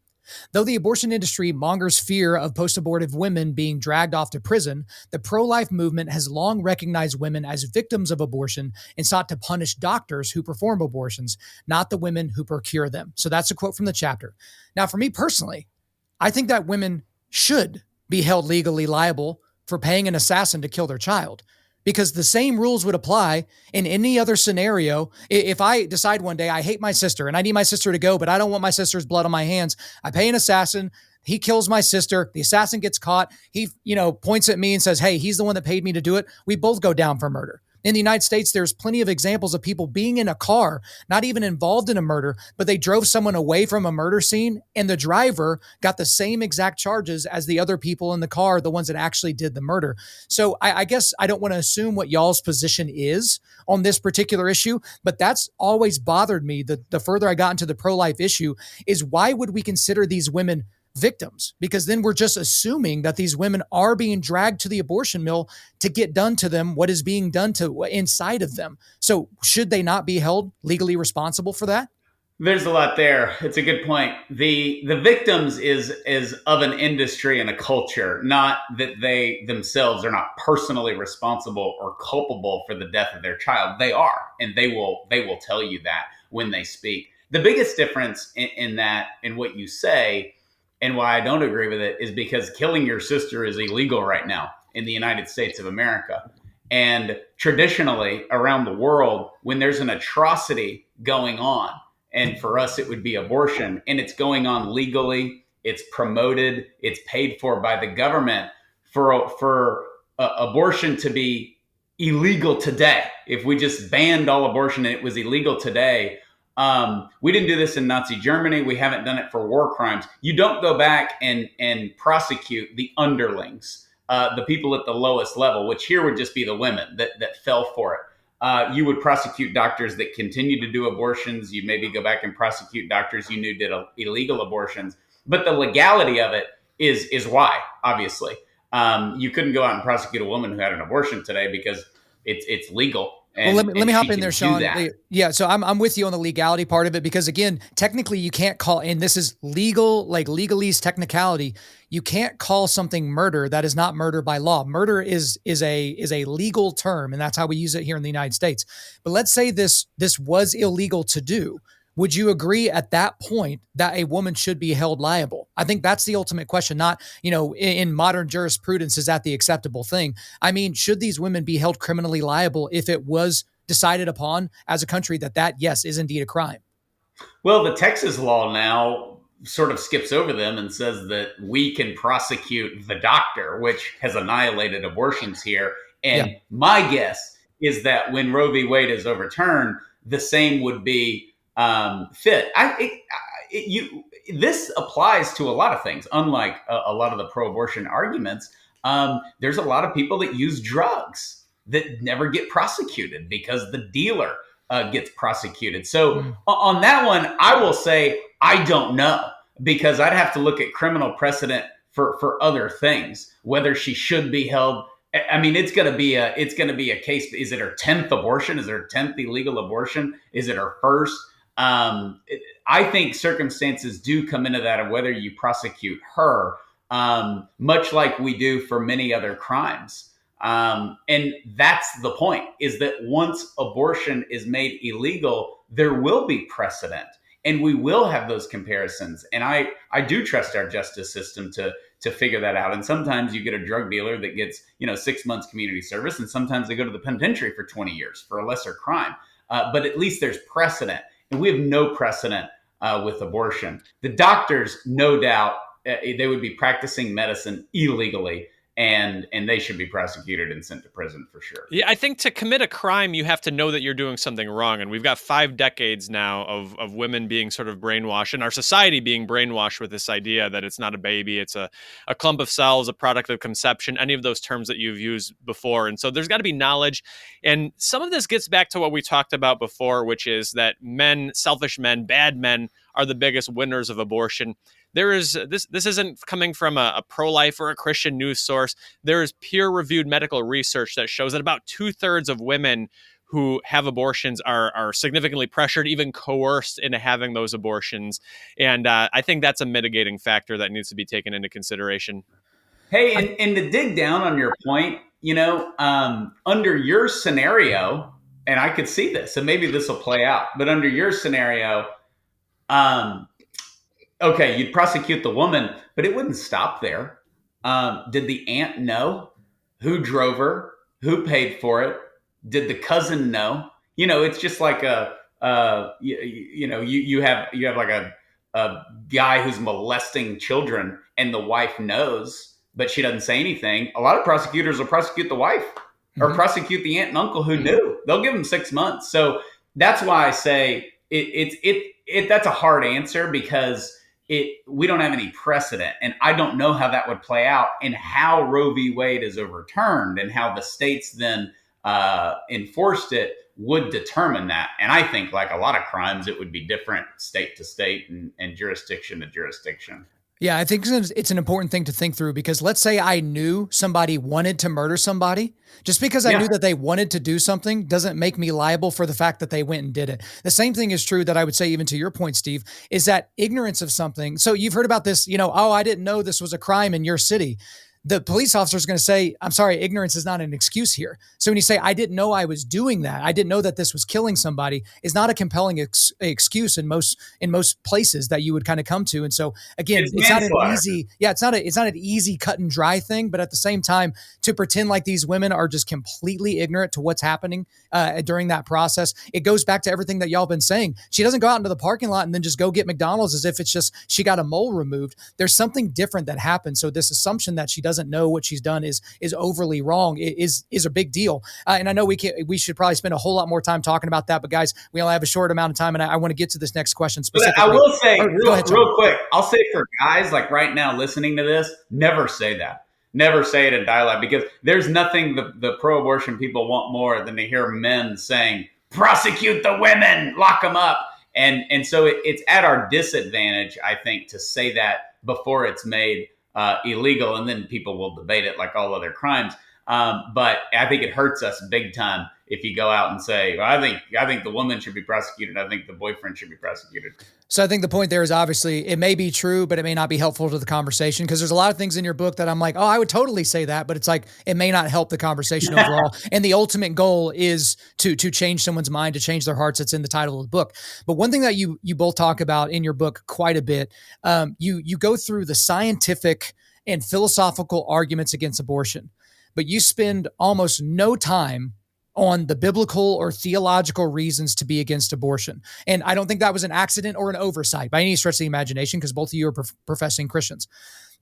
Though the abortion industry mongers fear of post-abortive women being dragged off to prison, the pro-life movement has long recognized women as victims of abortion and sought to punish doctors who perform abortions, not the women who procure them. So that's a quote from the chapter. Now, for me personally, I think that women should be held legally liable for paying an assassin to kill their child, because the same rules would apply in any other scenario. If I decide one day I hate my sister and I need my sister to go, but I don't want my sister's blood on my hands, I pay an assassin. He kills my sister. The assassin gets caught. He, points at me and says, hey, he's the one that paid me to do it. We both go down for murder. In the United States, there's plenty of examples of people being in a car, not even involved in a murder, but they drove someone away from a murder scene, and the driver got the same exact charges as the other people in the car, the ones that actually did the murder. So I guess I don't want to assume what y'all's position is on this particular issue, but that's always bothered me. The further I got into the pro-life issue is, why would we consider these women victims? Because then we're just assuming that these women are being dragged to the abortion mill to get done to them what is being done to inside of them. So should they not be held legally responsible for that? There's a lot there. It's a good point. The victims is of an industry and a culture, not that they themselves are not personally responsible or culpable for the death of their child. They are, and they will tell you that when they speak. The biggest difference in that, in what you say, and why I don't agree with it, is because killing your sister is illegal right now in the United States of America. And traditionally around the world, when there's an atrocity going on, and for us, it would be abortion, and it's going on legally, it's promoted, it's paid for by the government, for abortion to be illegal today. If we just banned all abortion and it was illegal today, we didn't do this in Nazi Germany. We haven't done it for war crimes. You don't go back and prosecute the underlings, the people at the lowest level, which here would just be the women that fell for it. You would prosecute doctors that continue to do abortions. You maybe go back and prosecute doctors you knew did illegal abortions. But the legality of it is why, obviously. You couldn't go out and prosecute a woman who had an abortion today because it's legal. And, well, let me hop in there, do Shawn. that. Yeah, so I'm with you on the legality part of it, because again, technically you can't call, and this is legal, like legalese technicality, you can't call something murder that is not murder by law. Murder is a legal term, and that's how we use it here in the United States. But let's say this was illegal to do. Would you agree at that point that a woman should be held liable? I think that's the ultimate question, not, in modern jurisprudence, is that the acceptable thing? I mean, should these women be held criminally liable if it was decided upon as a country that yes, is indeed a crime? Well, the Texas law now sort of skips over them and says that we can prosecute the doctor, which has annihilated abortions here. And my guess is that when Roe v. Wade is overturned, the same would be fit. This applies to a lot of things. Unlike a lot of the pro-abortion arguments, there's a lot of people that use drugs that never get prosecuted because the dealer gets prosecuted. So on that one, I will say I don't know, because I'd have to look at criminal precedent for other things, whether she should be held. I mean, it's going to be a case. Is it her 10th abortion? Is it her 10th illegal abortion? Is it her first? I think circumstances do come into that of whether you prosecute her, much like we do for many other crimes. And that's the point, is that once abortion is made illegal, there will be precedent, and we will have those comparisons. And I do trust our justice system to figure that out. And sometimes you get a drug dealer that gets 6 months community service, and sometimes they go to the penitentiary for 20 years for a lesser crime. But at least there's precedent. And we have no precedent with abortion. The doctors, no doubt, they would be practicing medicine illegally. and they should be prosecuted and sent to prison for sure. Yeah, I think to commit a crime, you have to know that you're doing something wrong. And we've got 5 decades now of women being sort of brainwashed and our society being brainwashed with this idea that it's not a baby, it's a clump of cells, a product of conception, any of those terms that you've used before. And so there's got to be knowledge. And some of this gets back to what we talked about before, which is that men, selfish men, bad men are the biggest winners of abortion. There is this isn't coming from a pro-life or a Christian news source. There is peer-reviewed medical research that shows that about 2/3 of women who have abortions are significantly pressured, even coerced into having those abortions. And I think that's a mitigating factor that needs to be taken into consideration. Hey, and to dig down on your point, under your scenario, and I could see this, and maybe this will play out, but under your scenario, okay, you'd prosecute the woman, but it wouldn't stop there. Did the aunt know? Who drove her? Who paid for it? Did the cousin know? It's just like you have like a guy who's molesting children, and the wife knows, but she doesn't say anything. A lot of prosecutors will prosecute the wife or prosecute the aunt and uncle who knew. They'll give them 6 months. So that's why I say that's a hard answer, because we don't have any precedent, and I don't know how that would play out and how Roe v. Wade is overturned and how the states then enforced it would determine that. And I think, like a lot of crimes, it would be different state to state and jurisdiction to jurisdiction. Yeah, I think it's an important thing to think through, because let's say I knew somebody wanted to murder somebody. Just because I knew that they wanted to do something doesn't make me liable for the fact that they went and did it. The same thing is true that I would say, even to your point, Steve, is that ignorance of something. So you've heard about this, oh, I didn't know this was a crime in your city. The police officer is going to say, I'm sorry, ignorance is not an excuse here. So when you say, I didn't know I was doing that, I didn't know that this was killing somebody, is not a compelling excuse in most places that you would kind of come to. And so again, it's not an easy, it's not an easy cut and dry thing, but at the same time, to pretend like these women are just completely ignorant to what's happening during that process, it goes back to everything that y'all been saying. She doesn't go out into the parking lot and then just go get McDonald's as if it's just, she got a mole removed. There's something different that happened. So this assumption that she doesn't know what she's done is overly wrong, is a big deal. And I know we should probably spend a whole lot more time talking about that, but guys, we only have a short amount of time, and I want to get to this next question specifically. But I will say real quick, I'll say for guys like right now listening to this, never say that. Never say it in dialogue, because there's nothing the pro-abortion people want more than to hear men saying, prosecute the women, lock them up. And so it's at our disadvantage, I think, to say that before it's made illegal, and then people will debate it like all other crimes. But I think it hurts us big time if you go out and say, well, I think the woman should be prosecuted. I think the boyfriend should be prosecuted. So I think the point there is, obviously it may be true, but it may not be helpful to the conversation, because there's a lot of things in your book that I'm like, oh, I would totally say that, but it's like, it may not help the conversation overall. And the ultimate goal is to change someone's mind, to change their hearts. It's in the title of the book. But one thing that you both talk about in your book quite a bit, you go through the scientific and philosophical arguments against abortion, but you spend almost no time on the biblical or theological reasons to be against abortion. And I don't think that was an accident or an oversight by any stretch of the imagination, because both of you are professing Christians.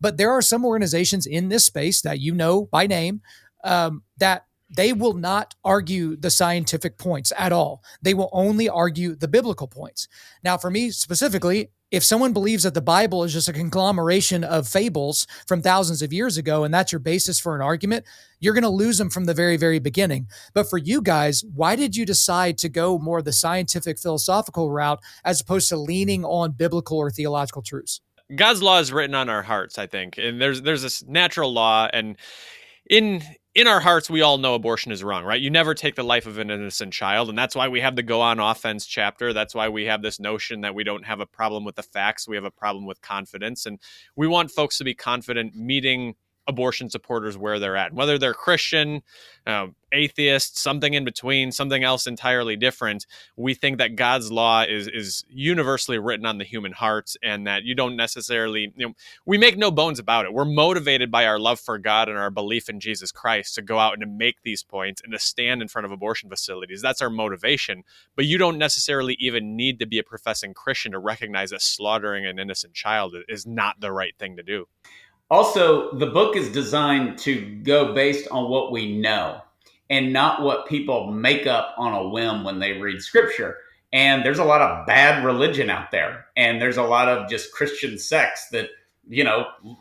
But there are some organizations in this space that you know by name that they will not argue the scientific points at all. They will only argue the biblical points. Now, for me specifically, if someone believes that the Bible is just a conglomeration of fables from thousands of years ago, and that's your basis for an argument, you're going to lose them from the very, very beginning. But for you guys, why did you decide to go more the scientific, philosophical route as opposed to leaning on biblical or theological truths? God's law is written on our hearts, I think. And there's this natural law, and in our hearts, we all know abortion is wrong, right? You never take the life of an innocent child. And that's why we have the Go On Offense chapter. That's why we have this notion that we don't have a problem with the facts. We have a problem with confidence. And we want folks to be confident meeting abortion supporters where they're at, whether they're Christian, atheist, something in between, something else entirely different. We think that God's law is universally written on the human heart, and that you don't necessarily, we make no bones about it. We're motivated by our love for God and our belief in Jesus Christ to go out and to make these points and to stand in front of abortion facilities. That's our motivation. But you don't necessarily even need to be a professing Christian to recognize that slaughtering an innocent child is not the right thing to do. Also, the book is designed to go based on what we know and not what people make up on a whim when they read scripture. And there's a lot of bad religion out there. And there's a lot of just Christian sects that,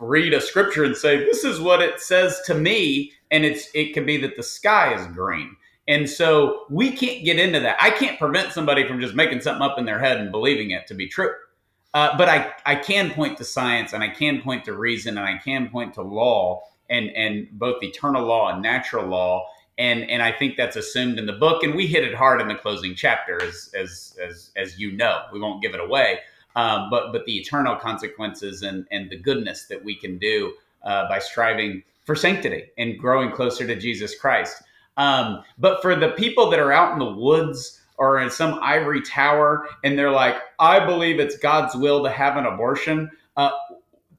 read a scripture and say, this is what it says to me. And it can be that the sky is green. And so we can't get into that. I can't prevent somebody from just making something up in their head and believing it to be true. But I can point to science, and I can point to reason, and I can point to law, and both eternal law and natural law. And I think that's assumed in the book. And we hit it hard in the closing chapter, as you know. We won't give it away. But the eternal consequences and the goodness that we can do by striving for sanctity and growing closer to Jesus Christ. But for the people that are out in the woods or in some ivory tower, and they're like, I believe it's God's will to have an abortion,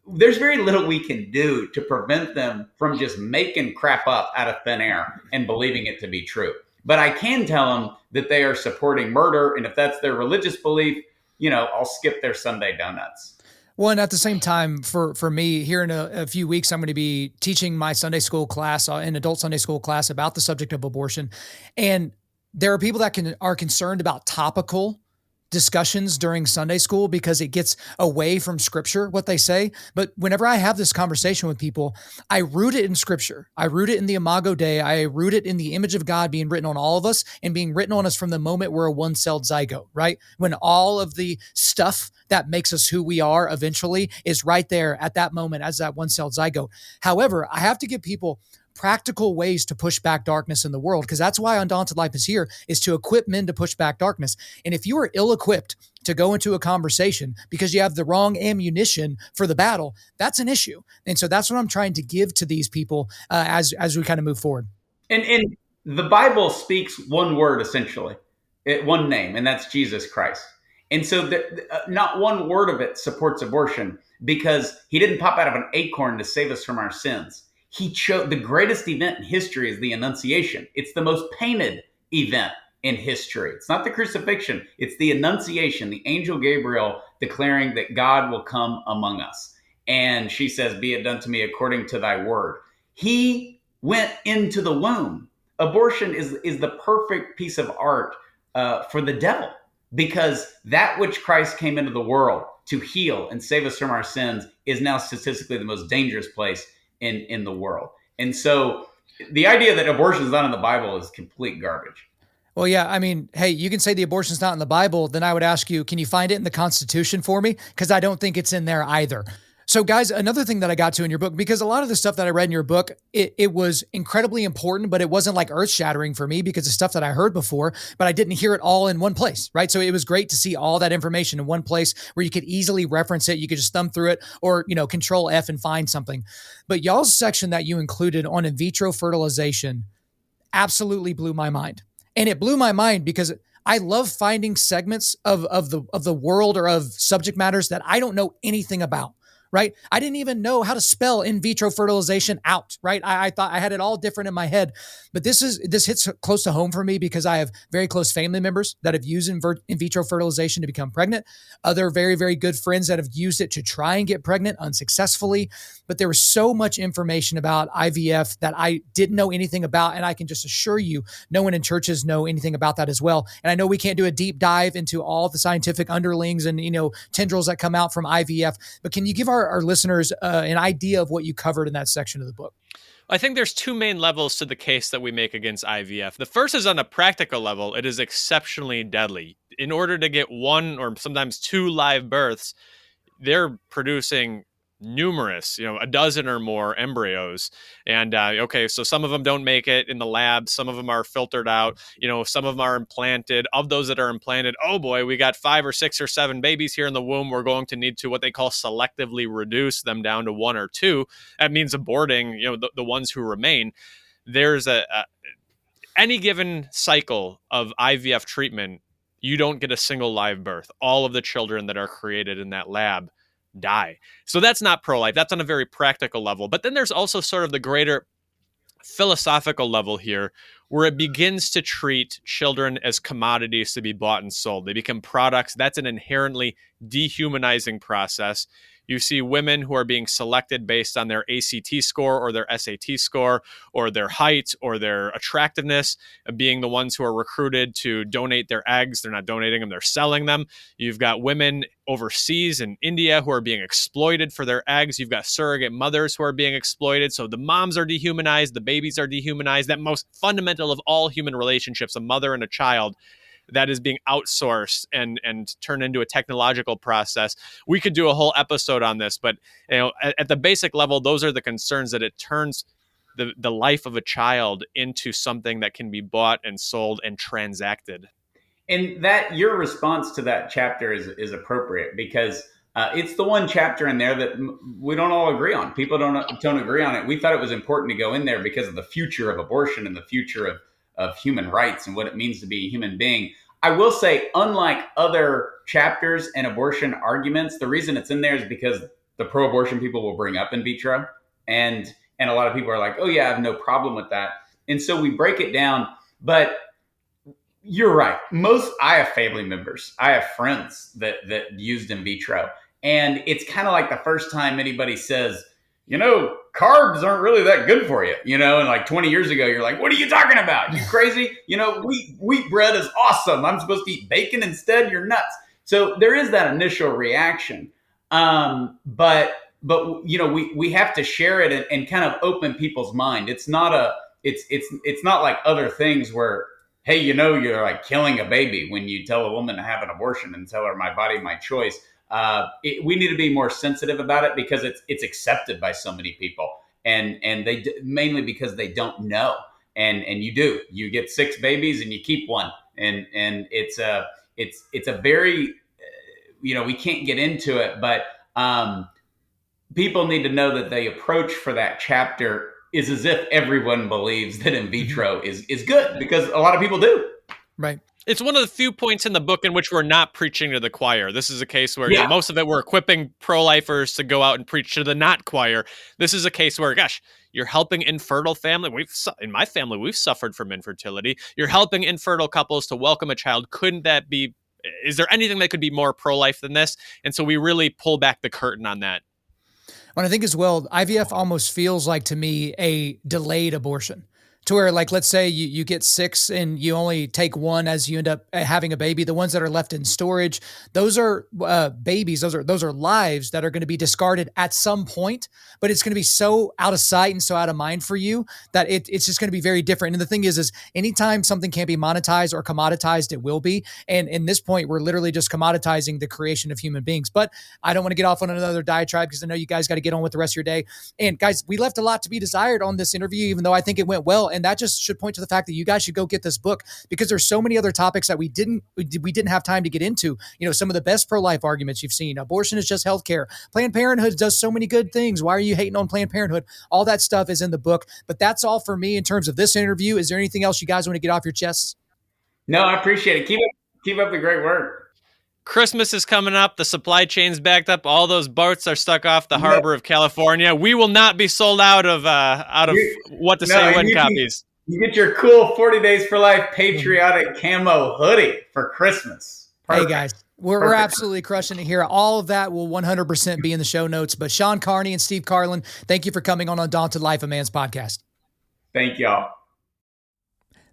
there's very little we can do to prevent them from just making crap up out of thin air and believing it to be true. But I can tell them that they are supporting murder, and if that's their religious belief, I'll skip their Sunday donuts. Well, and at the same time, for me, here in a few weeks, I'm going to be teaching my Sunday school class, an adult Sunday school class, about the subject of abortion. And there are people that are concerned about topical discussions during Sunday school because it gets away from scripture, what they say. But whenever I have this conversation with people, I root it in scripture. I root it in the Imago Dei. I root it in the image of God being written on all of us and being written on us from the moment we're a one-celled zygote, right? When all of the stuff that makes us who we are eventually is right there at that moment as that one-celled zygote. However, I have to give people practical ways to push back darkness in the world, because that's why Undaunted Life is here, is to equip men to push back darkness. And if you are ill-equipped to go into a conversation because you have the wrong ammunition for the battle, that's an issue. And so that's what I'm trying to give to these people as we kind of move forward. And the Bible speaks one word, essentially, one name, and that's Jesus Christ. And so not one word of it supports abortion, because he didn't pop out of an acorn to save us from our sins. He chose the greatest event in history is the Annunciation. It's the most painted event in history. It's not the crucifixion. It's the Annunciation, the angel Gabriel declaring that God will come among us. And she says, be it done to me according to thy word. He went into the womb. Abortion is the perfect piece of art for the devil, because that which Christ came into the world to heal and save us from our sins is now statistically the most dangerous place in the world. And so the idea that abortion is not in the Bible is complete garbage. Well, yeah, I mean, hey, you can say the abortion's not in the Bible. Then I would ask you, can you find it in the Constitution for me? Because I don't think it's in there either. So guys, another thing that I got to in your book, because a lot of the stuff that I read in your book, it was incredibly important, but it wasn't like earth shattering for me because of stuff that I heard before, but I didn't hear it all in one place, right? So it was great to see all that information in one place where you could easily reference it. You could just thumb through it or, control F and find something. But y'all's section that you included on in vitro fertilization absolutely blew my mind. And it blew my mind because I love finding segments of the world or of subject matters that I don't know anything about. Right? I didn't even know how to spell in vitro fertilization out, right? I thought I had it all different in my head, but this hits close to home for me because I have very close family members that have used in vitro fertilization to become pregnant. Other very, very good friends that have used it to try and get pregnant unsuccessfully. But there was so much information about IVF that I didn't know anything about. And I can just assure you, no one in churches know anything about that as well. And I know we can't do a deep dive into all the scientific underlings and, tendrils that come out from IVF, but can you give our listeners an idea of what you covered in that section of the book? I think there's two main levels to the case that we make against IVF. The first is on a practical level. It is exceptionally deadly. In order to get one or sometimes two live births, they're producing numerous, a dozen or more embryos. And so some of them don't make it in the lab. Some of them are filtered out. Some of them are implanted. Of those that are implanted, oh boy, we got 5 or 6 or 7 babies here in the womb. We're going to need to what they call selectively reduce them down to 1 or 2. That means aborting, the ones who remain. There's any given cycle of IVF treatment, you don't get a single live birth. All of the children that are created in that lab die. So that's not pro-life. That's on a very practical level. But then there's also sort of the greater philosophical level here, where it begins to treat children as commodities to be bought and sold. They become products. That's an inherently dehumanizing process. You see women who are being selected based on their ACT score or their SAT score or their height or their attractiveness, being the ones who are recruited to donate their eggs. They're not donating them, they're selling them. You've got women overseas in India who are being exploited for their eggs. You've got surrogate mothers who are being exploited. So the moms are dehumanized, the babies are dehumanized. That most fundamental of all human relationships, a mother and a child, that is being outsourced and turned into a technological process. We could do a whole episode on this, but at the basic level, those are the concerns, that it turns the life of a child into something that can be bought and sold and transacted. And that your response to that chapter is appropriate, because it's the one chapter in there that we don't all agree on. People don't agree on it. We thought it was important to go in there because of the future of abortion and the future of human rights and what it means to be a human being. I will say, unlike other chapters and abortion arguments, the reason it's in there is because the pro-abortion people will bring up in vitro, and a lot of people are like, oh yeah, I have no problem with that. And so we break it down. But you're right. I have family members, I have friends that used in vitro, and it's kind of like the first time anybody says, carbs aren't really that good for you, and like 20 years ago, you're like, what are you talking about? You crazy? Wheat bread is awesome. I'm supposed to eat bacon instead. You're nuts. So there is that initial reaction. But we have to share it and kind of open people's mind. It's not it's not like other things where, hey, you're like killing a baby when you tell a woman to have an abortion and tell her my body, my choice. We need to be more sensitive about it because it's accepted by so many people, and they mainly because they don't know. And you get 6 babies and you keep one, and it's a very, we can't get into it, but people need to know that the approach for that chapter is as if everyone believes that in vitro is good, because a lot of people do. Right. It's one of the few points in the book in which we're not preaching to the choir. This is a case where most of it, we're equipping pro-lifers to go out and preach to the not choir. This is a case where, gosh, you're helping infertile family. In my family, we've suffered from infertility. You're helping infertile couples to welcome a child. Couldn't that be, is there anything that could be more pro-life than this? And so we really pull back the curtain on that. When I think as well, IVF almost feels like, to me, a delayed abortion. To where, like, let's say you get 6 and you only take 1 as you end up having a baby. The ones that are left in storage, those are babies. Those are lives that are going to be discarded at some point. But it's going to be so out of sight and so out of mind for you that it's just going to be very different. And the thing is anytime something can't be monetized or commoditized, it will be. And in this point, we're literally just commoditizing the creation of human beings. But I don't want to get off on another diatribe because I know you guys got to get on with the rest of your day. And guys, we left a lot to be desired on this interview, even though I think it went well. And that just should point to the fact that you guys should go get this book, because there's so many other topics that we didn't have time to get into. Some of the best pro-life arguments you've seen. Abortion is just healthcare. Planned Parenthood does so many good things. Why are you hating on Planned Parenthood? All that stuff is in the book. But that's all for me in terms of this interview. Is there anything else you guys want to get off your chests? No, I appreciate it. Keep up the great work. Christmas is coming up. The supply chain's backed up. All those boats are stuck off the harbor of California. We will not be sold out of what to say when copies. You get your cool 40 Days for Life patriotic camo hoodie for Christmas. Perfect. Hey guys, we're absolutely crushing it here. All of that will 100% be in the show notes. But Shawn Carney and Steve Karlen, thank you for coming on Undaunted.Life, a Man's podcast. Thank y'all.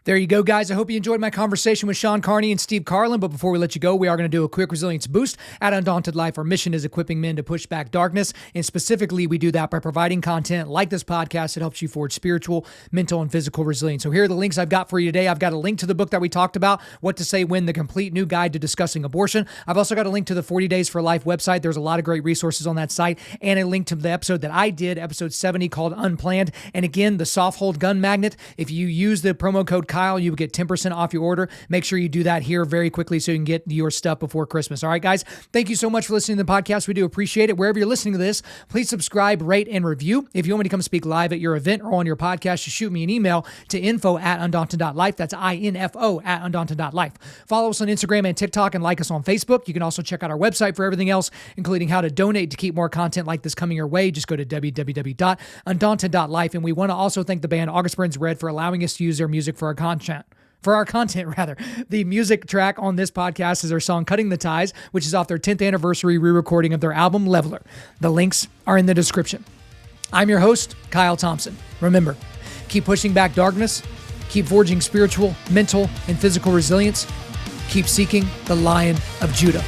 There you go, guys. I hope you enjoyed my conversation with Shawn Carney and Steve Karlen. But before we let you go, we are going to do a quick resilience boost. At Undaunted.Life, our mission is equipping men to push back darkness. And specifically, we do that by providing content like this podcast that helps you forge spiritual, mental, and physical resilience. So here are the links I've got for you today. I've got a link to the book that we talked about, What to Say When, the complete new guide to discussing abortion. I've also got a link to the 40 Days for Life website. There's a lot of great resources on that site. And a link to the episode that I did, episode 70, called Unplanned. And again, the soft hold gun magnet. If you use the promo code Kyle, you will get 10% off your order. Make sure you do that here very quickly so you can get your stuff before Christmas. All right, guys, thank you so much for listening to the podcast. We do appreciate it. Wherever you're listening to this, please subscribe, rate, and review. If you want me to come speak live at your event or on your podcast, just shoot me an email to info@undaunted.life. That's info@undaunted.life. Follow us on Instagram and TikTok and like us on Facebook. You can also check out our website for everything else, including how to donate to keep more content like this coming your way. Just go to www.undaunted.life. And we want to also thank the band August Burns Red for allowing us to use their music for our content. for our content rather. The music track on this podcast is their song Cutting the Ties, which is off their 10th anniversary re-recording of their album Leveler. The links are in the description. I'm your host, Kyle Thompson. Remember, keep pushing back darkness, keep forging spiritual, mental, and physical resilience, keep seeking the Lion of Judah.